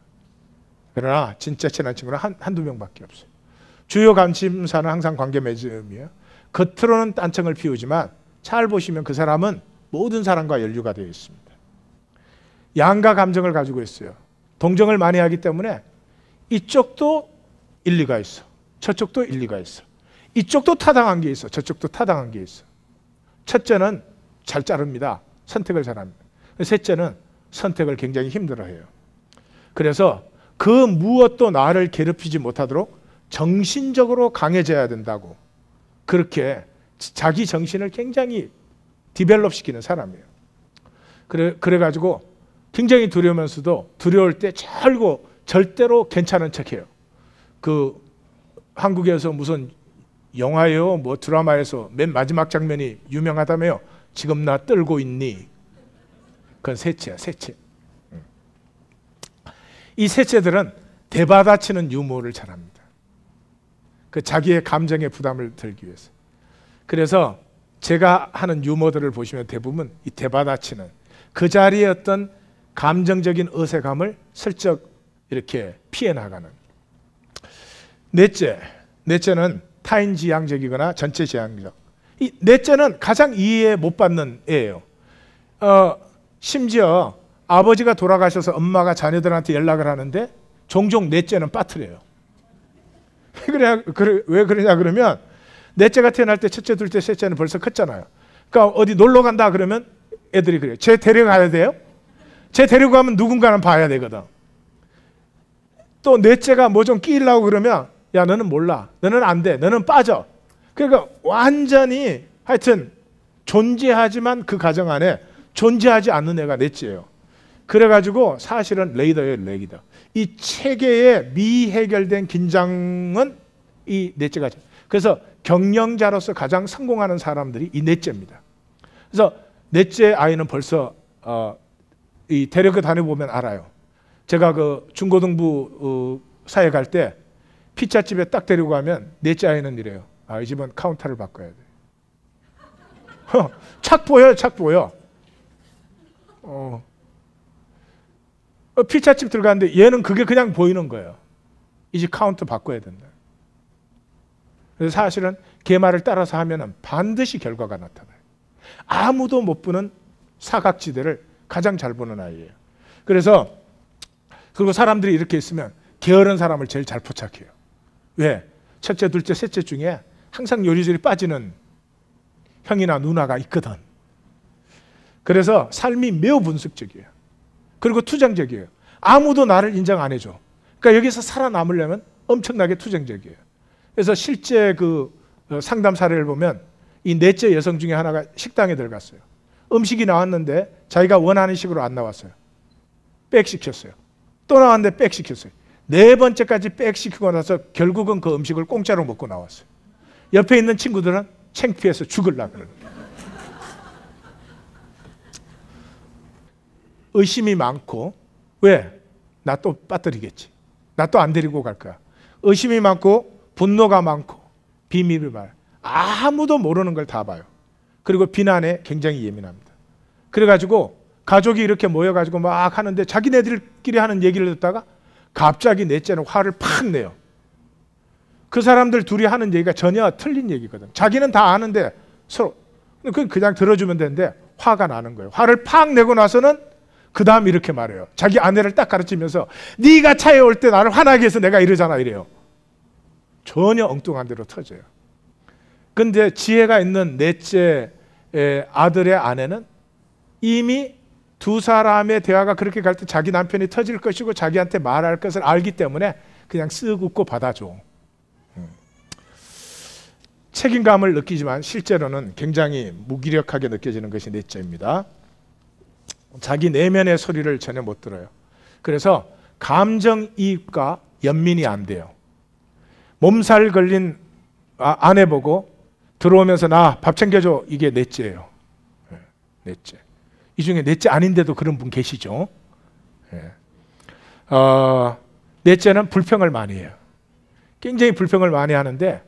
그러나 진짜 친한 친구는 한두 명밖에 없어요. 주요 관심사는 항상 관계 맺음이에요. 겉으로는 딴청을 피우지만 잘 보시면 그 사람은 모든 사람과 연류가 되어 있습니다. 양가 감정을 가지고 있어요. 동정을 많이 하기 때문에 이쪽도 일리가 있어. 저쪽도 일리가 있어. 이쪽도 타당한 게 있어. 저쪽도 타당한 게 있어. 첫째는 잘 자릅니다. 선택을 잘합니다. 셋째는 선택을 굉장히 힘들어해요. 그래서 그 무엇도 나를 괴롭히지 못하도록 정신적으로 강해져야 된다고 그렇게 자기 정신을 굉장히 디벨롭 시키는 사람이에요. 그래가지고 굉장히 두려우면서도 두려울 때 절대로 괜찮은 척해요. 그 한국에서 무슨 영화예요, 뭐 드라마에서 맨 마지막 장면이 유명하다며요. 지금 나 떨고 있니? 그건 셋째야, 셋째. 이 셋째들은 대받아치는 유머를 잘합니다. 그 자기의 감정의 부담을 덜기 위해서. 그래서 제가 하는 유머들을 보시면 대부분 이 대받아치는 그 자리에 어떤 감정적인 어색함을 슬쩍 이렇게 피해 나가는. 넷째는 타인지향적이거나 전체지향적. 이 넷째는 가장 이해 못 받는 애예요. 심지어 아버지가 돌아가셔서 엄마가 자녀들한테 연락을 하는데 종종 넷째는 빠뜨려요. 왜 그러냐 그러면 넷째가 태어날 때 첫째, 둘째, 셋째는 벌써 컸잖아요. 그러니까 어디 놀러 간다 그러면 애들이 그래요. 쟤 데려가야 돼요? 쟤 데리고 가면 누군가는 봐야 되거든. 또 넷째가 뭐 좀 끼려고 그러면 야 너는 몰라. 너는 안 돼. 너는 빠져. 그러니까 완전히 하여튼 존재하지만 그 가정 안에 존재하지 않는 애가 넷째예요. 그래가지고 사실은 레이더예요, 레이더. 이 체계의 미해결된 긴장은 이 넷째가. 그래서 경영자로서 가장 성공하는 사람들이 이 넷째입니다. 그래서 넷째 아이는 벌써 이 대학교 다녀보면 알아요. 제가 그 중고등부 사회 갈 때 피자집에 딱 데리고 가면 넷째 아이는 이래요. 이 집은 카운터를 바꿔야 돼. 착 보여요, 착 보여. 피자집 들어갔는데 얘는 그게 그냥 보이는 거예요. 이 집 카운터 바꿔야 된다. 그래서 사실은 걔 말을 따라서 하면 반드시 결과가 나타나요. 아무도 못 보는 사각지대를 가장 잘 보는 아이예요. 그리고 사람들이 이렇게 있으면 게으른 사람을 제일 잘 포착해요. 왜? 첫째, 둘째, 셋째 중에 항상 요리조리 빠지는 형이나 누나가 있거든. 그래서 삶이 매우 분석적이에요. 그리고 투쟁적이에요. 아무도 나를 인정 안 해줘. 그러니까 여기서 살아남으려면 엄청나게 투쟁적이에요. 그래서 실제 그 상담 사례를 보면 이 넷째 여성 중에 하나가 식당에 들어갔어요. 음식이 나왔는데 자기가 원하는 식으로 안 나왔어요. 백시켰어요. 또 나왔는데 백시켰어요. 네 번째까지 백시키고 나서 결국은 그 음식을 공짜로 먹고 나왔어요. 옆에 있는 친구들은 창피해서 죽으려고 그러는 거예요. 의심이 많고, 왜? 나 또 빠뜨리겠지. 나 또 안 데리고 갈 거야. 의심이 많고 분노가 많고 비밀을 봐요. 아무도 모르는 걸 다 봐요. 그리고 비난에 굉장히 예민합니다. 그래가지고 가족이 이렇게 모여가지고 막 하는데 자기네들끼리 하는 얘기를 듣다가 갑자기 넷째는 화를 팍 내요. 그 사람들 둘이 하는 얘기가 전혀 틀린 얘기거든. 자기는 다 아는데 서로 그냥 들어주면 되는데 화가 나는 거예요. 화를 팍 내고 나서는 그 다음 이렇게 말해요. 자기 아내를 딱 가르치면서 네가 차에 올 때 나를 화나게 해서 내가 이러잖아 이래요. 전혀 엉뚱한 대로 터져요. 근데 지혜가 있는 넷째 아들의 아내는 이미 두 사람의 대화가 그렇게 갈 때 자기 남편이 터질 것이고 자기한테 말할 것을 알기 때문에 그냥 쓱 웃고 받아줘. 책임감을 느끼지만 실제로는 굉장히 무기력하게 느껴지는 것이 넷째입니다. 자기 내면의 소리를 전혀 못 들어요. 그래서 감정이입과 연민이 안 돼요. 몸살 걸린 아내 보고 들어오면서 나 밥 챙겨줘. 이게 넷째예요. 넷째. 이 중에 넷째 아닌데도 그런 분 계시죠? 넷째는 불평을 많이 해요. 굉장히 불평을 많이 하는데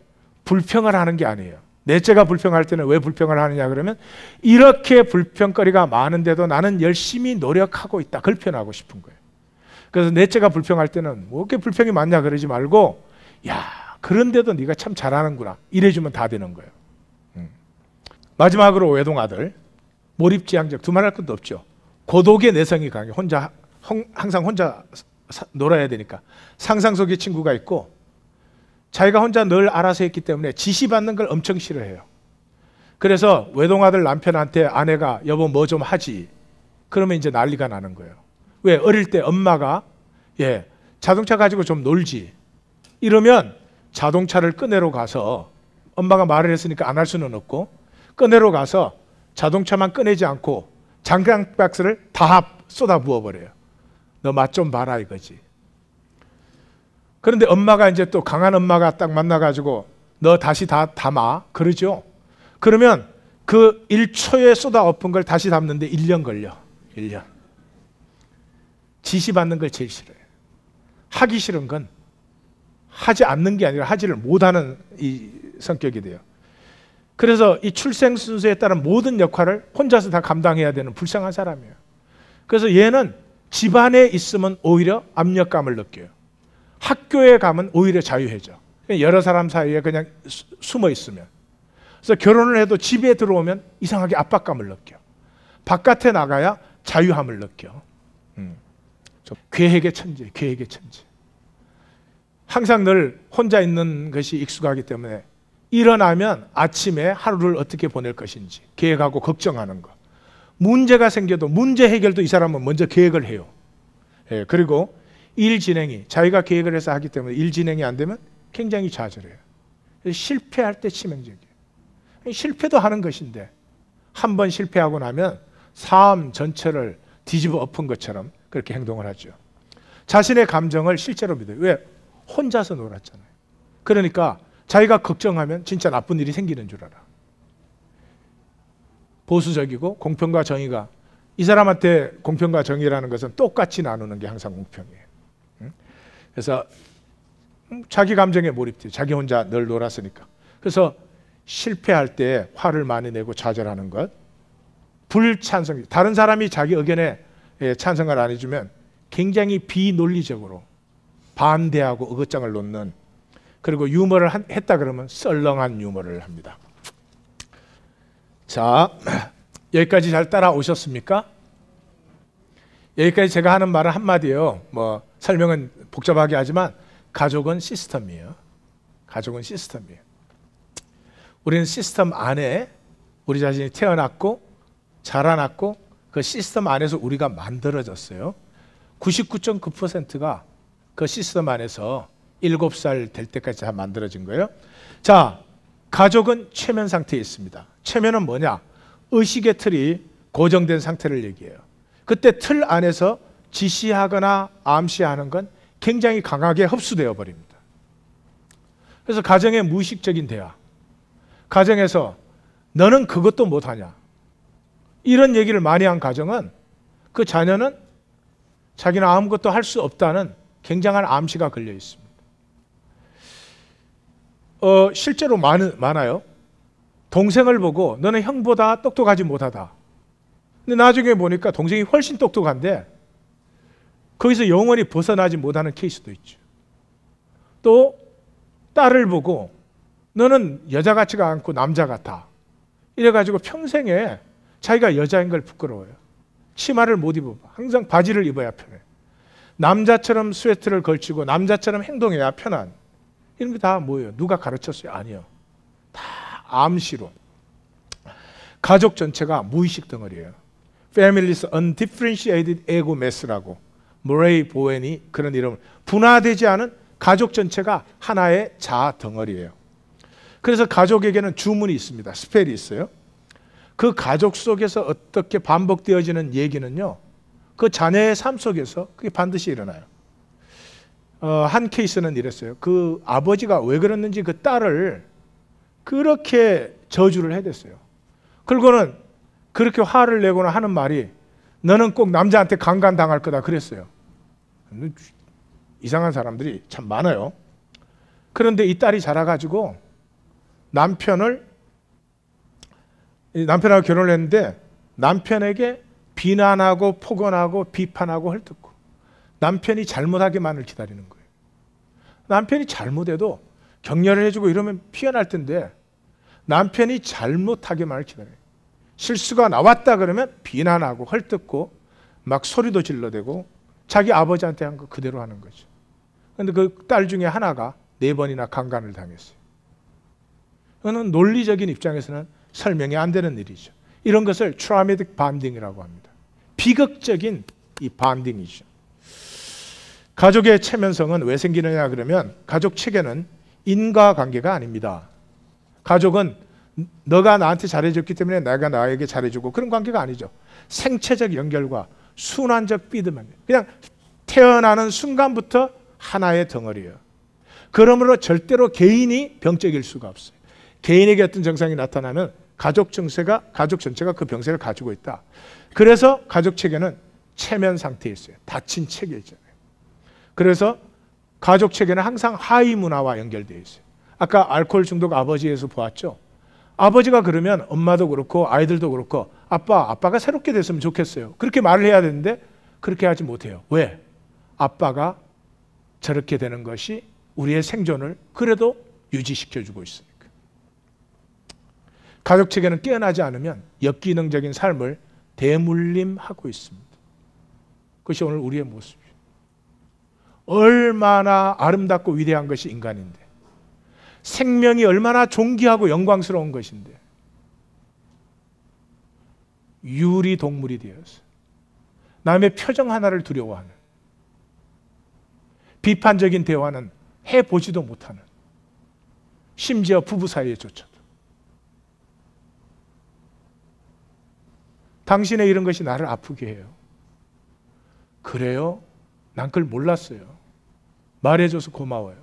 불평을 하는 게 아니에요. 넷째가 불평할 때는 왜 불평을 하느냐 그러면 이렇게 불평거리가 많은데도 나는 열심히 노력하고 있다. 그걸 표현하고 싶은 거예요. 그래서 넷째가 불평할 때는 뭐 이렇게 불평이 많냐 그러지 말고 야 그런데도 네가 참 잘하는구나 이래주면 다 되는 거예요. 마지막으로 외동아들 몰입지향적. 두말할 것도 없죠. 고독의 내성이 강해. 항상 혼자 놀아야 되니까 상상 속의 친구가 있고 자기가 혼자 늘 알아서 했기 때문에 지시받는 걸 엄청 싫어해요. 그래서 외동아들 남편한테 아내가 여보 뭐 좀 하지. 그러면 이제 난리가 나는 거예요. 왜? 어릴 때 엄마가 자동차 가지고 좀 놀지. 이러면 자동차를 꺼내러 가서 엄마가 말을 했으니까 안 할 수는 없고 꺼내러 가서 자동차만 꺼내지 않고 장강박스를 다 쏟아 부어버려요. 너 맛 좀 봐라 이거지. 그런데 엄마가 이제 또 강한 엄마가 딱 만나가지고 너 다시 다 담아 그러죠. 그러면 그 1초에 쏟아 엎은 걸 다시 담는데 1년 걸려. 1년. 지시받는 걸 제일 싫어요. 하기 싫은 건 하지 않는 게 아니라 하지를 못하는 이 성격이 돼요. 그래서 이 출생 순서에 따른 모든 역할을 혼자서 다 감당해야 되는 불쌍한 사람이에요. 그래서 얘는 집안에 있으면 오히려 압력감을 느껴요. 학교에 가면 오히려 자유해져. 여러 사람 사이에 그냥 숨어 있으면. 그래서 결혼을 해도 집에 들어오면 이상하게 압박감을 느껴. 바깥에 나가야 자유함을 느껴. 계획의 천재, 계획의 천재. 항상 늘 혼자 있는 것이 익숙하기 때문에 일어나면 아침에 하루를 어떻게 보낼 것인지 계획하고 걱정하는 거. 문제가 생겨도 문제 해결도 이 사람은 먼저 계획을 해요. 예, 그리고 일 진행이 자기가 계획을 해서 하기 때문에 일 진행이 안 되면 굉장히 좌절해요. 실패할 때 치명적이에요. 실패도 하는 것인데 한 번 실패하고 나면 삶 전체를 뒤집어 엎은 것처럼 그렇게 행동을 하죠. 자신의 감정을 실제로 믿어요. 왜? 혼자서 놀았잖아요. 그러니까 자기가 걱정하면 진짜 나쁜 일이 생기는 줄 알아. 보수적이고 공평과 정의가 이 사람한테 공평과 정의라는 것은 똑같이 나누는 게 항상 공평이에요. 그래서 자기 감정에 몰입돼요. 자기 혼자 늘 놀았으니까. 그래서 실패할 때 화를 많이 내고 좌절하는 것. 불찬성. 다른 사람이 자기 의견에 찬성을 안 해주면 굉장히 비논리적으로 반대하고 의거장을 놓는, 그리고 유머를 했다 그러면 썰렁한 유머를 합니다. 자, 여기까지 잘 따라오셨습니까? 여기까지 제가 하는 말은 한마디예요. 뭐 설명은 복잡하게 하지만 가족은 시스템이에요. 가족은 시스템이에요. 우리는 시스템 안에 우리 자신이 태어났고 자라났고 그 시스템 안에서 우리가 만들어졌어요. 99.9%가 그 시스템 안에서 7살 될 때까지 다 만들어진 거예요. 자, 가족은 최면 상태에 있습니다. 최면은 뭐냐? 의식의 틀이 고정된 상태를 얘기해요. 그때 틀 안에서 지시하거나 암시하는 건 굉장히 강하게 흡수되어 버립니다. 그래서 가정의 무의식적인 대화, 가정에서 너는 그것도 못하냐, 이런 얘기를 많이 한 가정은 그 자녀는 자기는 아무것도 할 수 없다는 굉장한 암시가 걸려 있습니다. 실제로 많아요. 동생을 보고 너는 형보다 똑똑하지 못하다. 근데 나중에 보니까 동생이 훨씬 똑똑한데 거기서 영원히 벗어나지 못하는 케이스도 있죠. 또 딸을 보고 너는 여자 같지가 않고 남자 같아. 이래가지고 평생에 자기가 여자인 걸 부끄러워요. 치마를 못 입어봐. 항상 바지를 입어야 편해. 남자처럼 스웨트를 걸치고 남자처럼 행동해야 편한. 이런 게 다 뭐예요? 누가 가르쳤어요? 아니요. 다 암시로. 가족 전체가 무의식 덩어리예요. Families Undifferentiated Ego Mass라고 모레이 보웬이 그런 이름을, 분화되지 않은 가족 전체가 하나의 자아 덩어리예요. 그래서 가족에게는 주문이 있습니다. 스펠이 있어요. 그 가족 속에서 어떻게 반복되어지는 얘기는요, 그 자녀의 삶 속에서 그게 반드시 일어나요. 한 케이스는 이랬어요. 그 아버지가 왜 그랬는지 그 딸을 그렇게 저주를 해댔어요. 그리고는 그렇게 화를 내거나 하는 말이 너는 꼭 남자한테 강간당할 거다 그랬어요. 이상한 사람들이 참 많아요. 그런데 이 딸이 자라가지고 남편하고 결혼을 했는데 남편에게 비난하고 폭언하고 비판하고 헐뜯고 남편이 잘못하기만을 기다리는 거예요. 남편이 잘못해도 격려를 해주고 이러면 피어날 텐데 남편이 잘못하기만을 기다려요. 실수가 나왔다 그러면 비난하고 헐뜯고 막 소리도 질러대고 자기 아버지한테 한 거 그대로 하는 거죠. 그런데 그 딸 중에 하나가 4번이나 강간을 당했어요. 이거는 논리적인 입장에서는 설명이 안 되는 일이죠. 이런 것을 트라우마틱 반딩이라고 합니다. 비극적인 이 반딩이죠. 가족의 체면성은 왜 생기느냐 그러면 가족 체계는 인과관계가 아닙니다. 가족은 너가 나한테 잘해줬기 때문에 내가 나에게 잘해주고 그런 관계가 아니죠. 생체적 연결과 순환적 믿음, 그냥 태어나는 순간부터 하나의 덩어리예요. 그러므로 절대로 개인이 병적일 수가 없어요. 개인에게 어떤 증상이 나타나면 가족 전체가 그 병세를 가지고 있다. 그래서 가족 체계는 체면 상태에 있어요. 닫힌 체계 있잖아요. 그래서 가족 체계는 항상 하위 문화와 연결되어 있어요. 아까 알코올 중독 아버지에서 보았죠. 아버지가 그러면 엄마도 그렇고 아이들도 그렇고 아빠가 새롭게 됐으면 좋겠어요. 그렇게 말을 해야 되는데 그렇게 하지 못해요. 왜? 아빠가 저렇게 되는 것이 우리의 생존을 그래도 유지시켜주고 있으니까. 가족 체계는 깨어나지 않으면 역기능적인 삶을 대물림하고 있습니다. 그것이 오늘 우리의 모습이에요. 얼마나 아름답고 위대한 것이 인간인데, 생명이 얼마나 존귀하고 영광스러운 것인데 유리 동물이 되어서 남의 표정 하나를 두려워하는, 비판적인 대화는 해보지도 못하는, 심지어 부부 사이에조차도. 당신의 이런 것이 나를 아프게 해요. 그래요? 난 그걸 몰랐어요. 말해줘서 고마워요.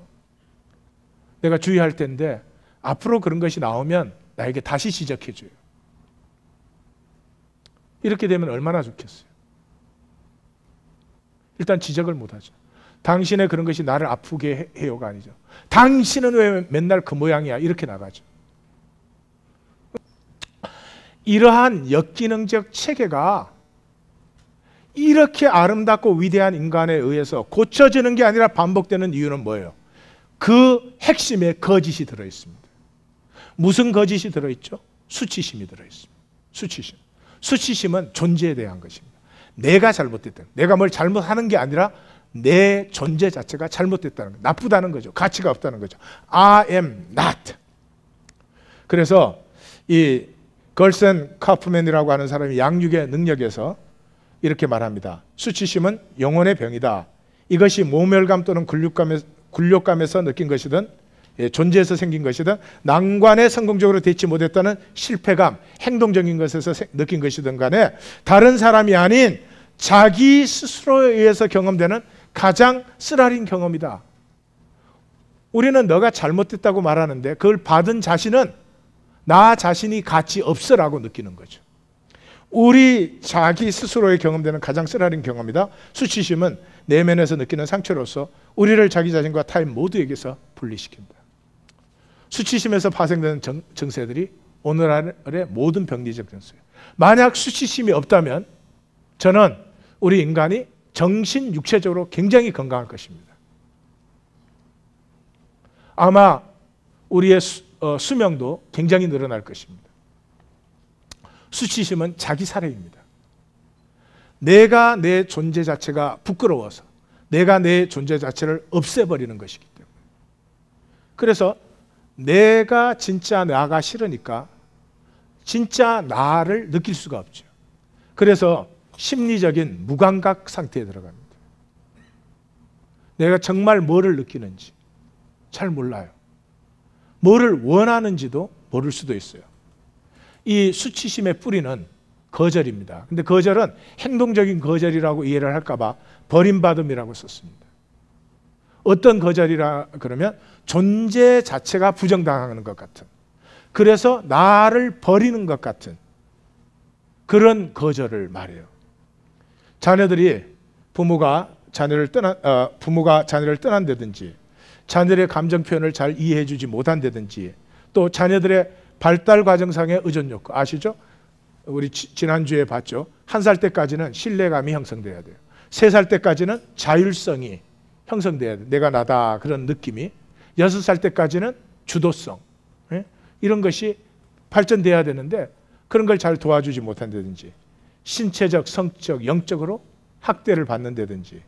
내가 주의할 텐데 앞으로 그런 것이 나오면 나에게 다시 지적해줘요. 이렇게 되면 얼마나 좋겠어요. 일단 지적을 못하죠. 당신의 그런 것이 나를 아프게 해요가 아니죠. 당신은 왜 맨날 그 모양이야? 이렇게 나가죠. 이러한 역기능적 체계가 이렇게 아름답고 위대한 인간에 의해서 고쳐지는 게 아니라 반복되는 이유는 뭐예요? 그 핵심에 거짓이 들어있습니다. 무슨 거짓이 들어있죠? 수치심이 들어있습니다. 수치심. 수치심은 존재에 대한 것입니다. 내가 잘못됐다. 내가 뭘 잘못하는 게 아니라 내 존재 자체가 잘못됐다는 거죠. 나쁘다는 거죠. 가치가 없다는 거죠. I am not. 그래서 이 걸센 카프맨이라고 하는 사람이 양육의 능력에서 이렇게 말합니다. 수치심은 영혼의 병이다. 이것이 모멸감 또는 굴욕감에서 느낀 것이든 존재에서 생긴 것이든 난관에 성공적으로 대치 못했다는 실패감, 행동적인 것에서 느낀 것이든 간에 다른 사람이 아닌 자기 스스로에 의해서 경험되는 가장 쓰라린 경험이다. 우리는 너가 잘못됐다고 말하는데 그걸 받은 자신은 나 자신이 가치 없어라고 느끼는 거죠. 우리 자기 스스로에 경험되는 가장 쓰라린 경험이다. 수치심은 내면에서 느끼는 상처로서 우리를 자기 자신과 타인 모두에게서 분리시킨다. 수치심에서 파생되는 증세들이 오늘날의 모든 병리적 증세예요. 만약 수치심이 없다면 저는 우리 인간이 정신, 육체적으로 굉장히 건강할 것입니다. 아마 우리의 수명도 굉장히 늘어날 것입니다. 수치심은 자기 사랑입니다. 내가 내 존재 자체가 부끄러워서 내가 내 존재 자체를 없애버리는 것이기 때문에. 그래서 내가 진짜 나가 싫으니까 진짜 나를 느낄 수가 없죠. 그래서 심리적인 무감각 상태에 들어갑니다. 내가 정말 뭐를 느끼는지 잘 몰라요. 뭐를 원하는지도 모를 수도 있어요. 이 수치심의 뿌리는 거절입니다. 근데 거절은 행동적인 거절이라고 이해를 할까봐 버림받음이라고 썼습니다. 어떤 거절이라 그러면 존재 자체가 부정당하는 것 같은, 그래서 나를 버리는 것 같은 그런 거절을 말해요. 자녀들이 부모가 자녀를 떠난다든지 자녀들의 감정 표현을 잘 이해해 주지 못한다든지 또 자녀들의 발달 과정상의 의존 욕구 아시죠? 우리 지난주에 봤죠. 1살 때까지는 신뢰감이 형성돼야 돼요. 3살 때까지는 자율성이 형성돼야 돼요. 내가 나다 그런 느낌이. 6살 때까지는 주도성 이런 것이 발전돼야 되는데 그런 걸 잘 도와주지 못한다든지 신체적, 성적, 영적으로 학대를 받는다든지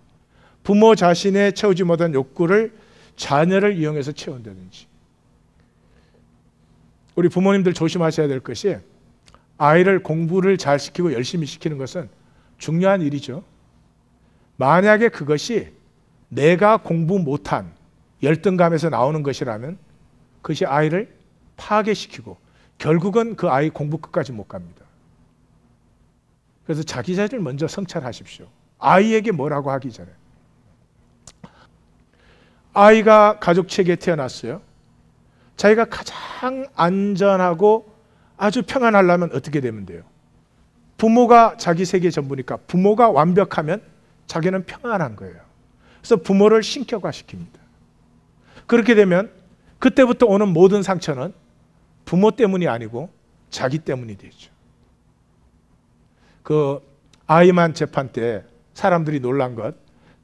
부모 자신의 채우지 못한 욕구를 자녀를 이용해서 채운다든지. 우리 부모님들 조심하셔야 될 것이 아이를 공부를 잘 시키고 열심히 시키는 것은 중요한 일이죠. 만약에 그것이 내가 공부 못한 열등감에서 나오는 것이라면 그것이 아이를 파괴시키고 결국은 그 아이 공부 끝까지 못 갑니다. 그래서 자기 자신을 먼저 성찰하십시오. 아이에게 뭐라고 하기 전에. 아이가 가족 체계에 태어났어요. 자기가 가장 안전하고 아주 평안하려면 어떻게 되면 돼요? 부모가 자기 세계 전부니까 부모가 완벽하면 자기는 평안한 거예요. 그래서 부모를 신격화시킵니다. 그렇게 되면 그때부터 오는 모든 상처는 부모 때문이 아니고 자기 때문이 되죠. 그 아이만 재판 때 사람들이 놀란 것,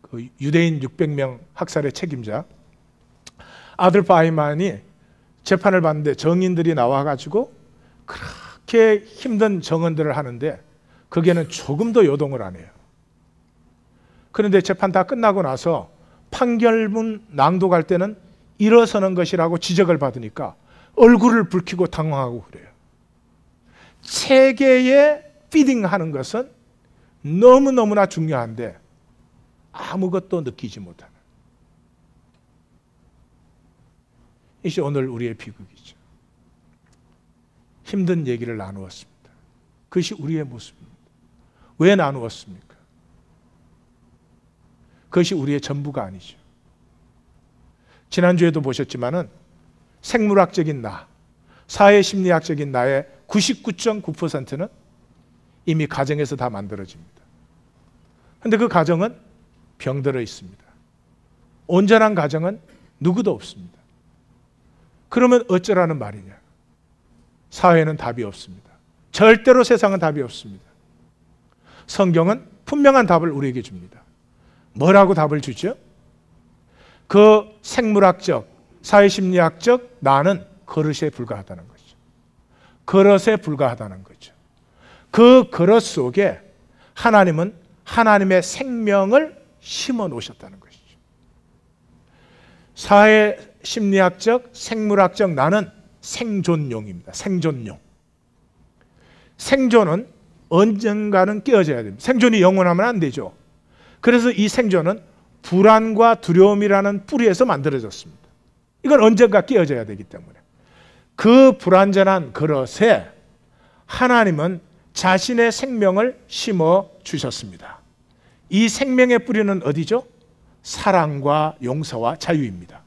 그 유대인 600명 학살의 책임자 아들프 아이만이 재판을 받는데 정인들이 나와가지고 그렇게 힘든 정언들을 하는데 거기에는 조금도 요동을 안 해요. 그런데 재판 다 끝나고 나서 판결문 낭독할 때는 일어서는 것이라고 지적을 받으니까 얼굴을 붉히고 당황하고 그래요. 체계에 피딩하는 것은 너무너무나 중요한데 아무것도 느끼지 못하는, 이것이 오늘 우리의 비극이죠. 힘든 얘기를 나누었습니다. 그것이 우리의 모습입니다. 왜 나누었습니까? 그것이 우리의 전부가 아니죠. 지난주에도 보셨지만은 생물학적인 나, 사회심리학적인 나의 99.9%는 이미 가정에서 다 만들어집니다. 그런데 그 가정은 병들어 있습니다. 온전한 가정은 누구도 없습니다. 그러면 어쩌라는 말이냐? 사회는 답이 없습니다. 절대로 세상은 답이 없습니다. 성경은 분명한 답을 우리에게 줍니다. 뭐라고 답을 주죠? 그 생물학적, 사회심리학적 나는 그릇에 불과하다는 거죠. 그릇에 불과하다는 거죠. 그 그릇 속에 하나님은 하나님의 생명을 심어 놓으셨다는 것이죠. 사회심리학적, 생물학적 나는 생존용입니다. 생존용. 생존은 언젠가는 깨어져야 됩니다. 생존이 영원하면 안 되죠. 그래서 이 생존은 불안과 두려움이라는 뿌리에서 만들어졌습니다. 이건 언젠가 깨어져야 되기 때문에 그 불완전한 그릇에 하나님은 자신의 생명을 심어 주셨습니다. 이 생명의 뿌리는 어디죠? 사랑과 용서와 자유입니다.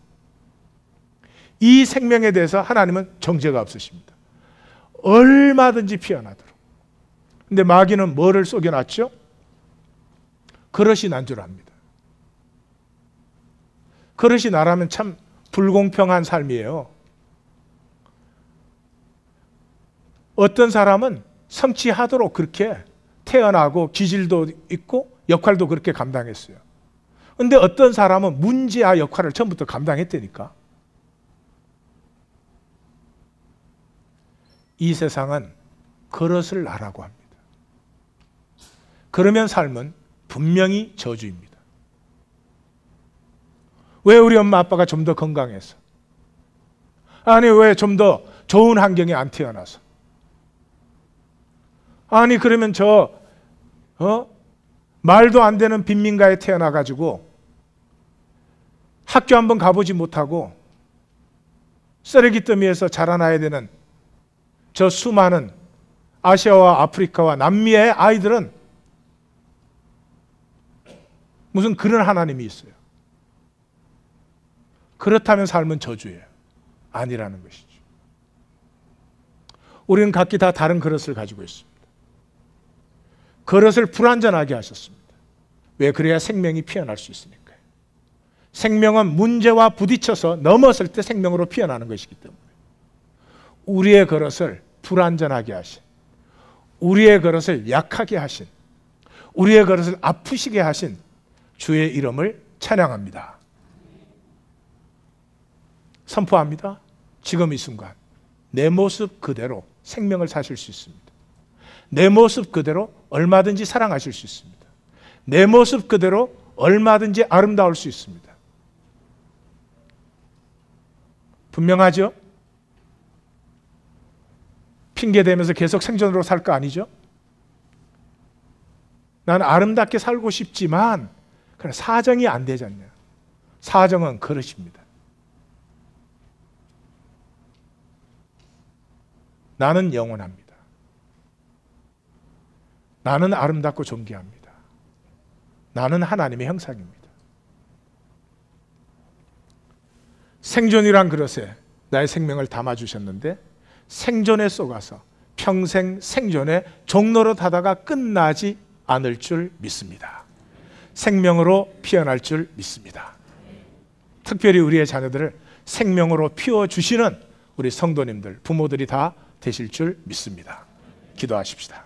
이 생명에 대해서 하나님은 정죄가 없으십니다. 얼마든지 피어나도록. 근데 마귀는 뭐를 속여놨죠? 그릇이 난 줄 압니다. 그릇이 나라면 참 불공평한 삶이에요. 어떤 사람은 성취하도록 그렇게 태어나고 기질도 있고 역할도 그렇게 감당했어요. 그런데 어떤 사람은 문제와 역할을 처음부터 감당했다니까. 이 세상은 그릇을 나라고 합니다. 그러면 삶은 분명히 저주입니다. 왜 우리 엄마 아빠가 좀 더 건강해서? 아니 왜 좀 더 좋은 환경에 안 태어나서? 아니 그러면 말도 안 되는 빈민가에 태어나가지고 학교 한번 가보지 못하고 쓰레기 더미에서 자라나야 되는 저 수많은 아시아와 아프리카와 남미의 아이들은 무슨 그런 하나님이 있어요? 그렇다면 삶은 저주예요. 아니라는 것이죠. 우리는 각기 다 다른 그릇을 가지고 있습니다. 그릇을 불완전하게 하셨습니다. 왜? 그래야 생명이 피어날 수 있으니까요. 생명은 문제와 부딪혀서 넘었을 때 생명으로 피어나는 것이기 때문에 우리의 그릇을 불완전하게 하신, 우리의 그릇을 약하게 하신, 우리의 그릇을 아프시게 하신 주의 이름을 찬양합니다. 선포합니다. 지금 이 순간 내 모습 그대로 생명을 사실 수 있습니다. 내 모습 그대로 얼마든지 사랑하실 수 있습니다. 내 모습 그대로 얼마든지 아름다울 수 있습니다. 분명하죠? 핑계대면서 계속 생존으로 살 거 아니죠? 나는 아름답게 살고 싶지만 그러나 사정이 안 되지 않냐. 사정은 그릇입니다. 나는 영원합니다. 나는 아름답고 존귀합니다. 나는 하나님의 형상입니다. 생존이란 그릇에 나의 생명을 담아주셨는데 생존에 쏘가서 평생 생존의 종로로 타다가 끝나지 않을 줄 믿습니다. 생명으로 피어날 줄 믿습니다. 특별히 우리의 자녀들을 생명으로 피워주시는 우리 성도님들, 부모들이 다 되실 줄 믿습니다. 기도하십시다.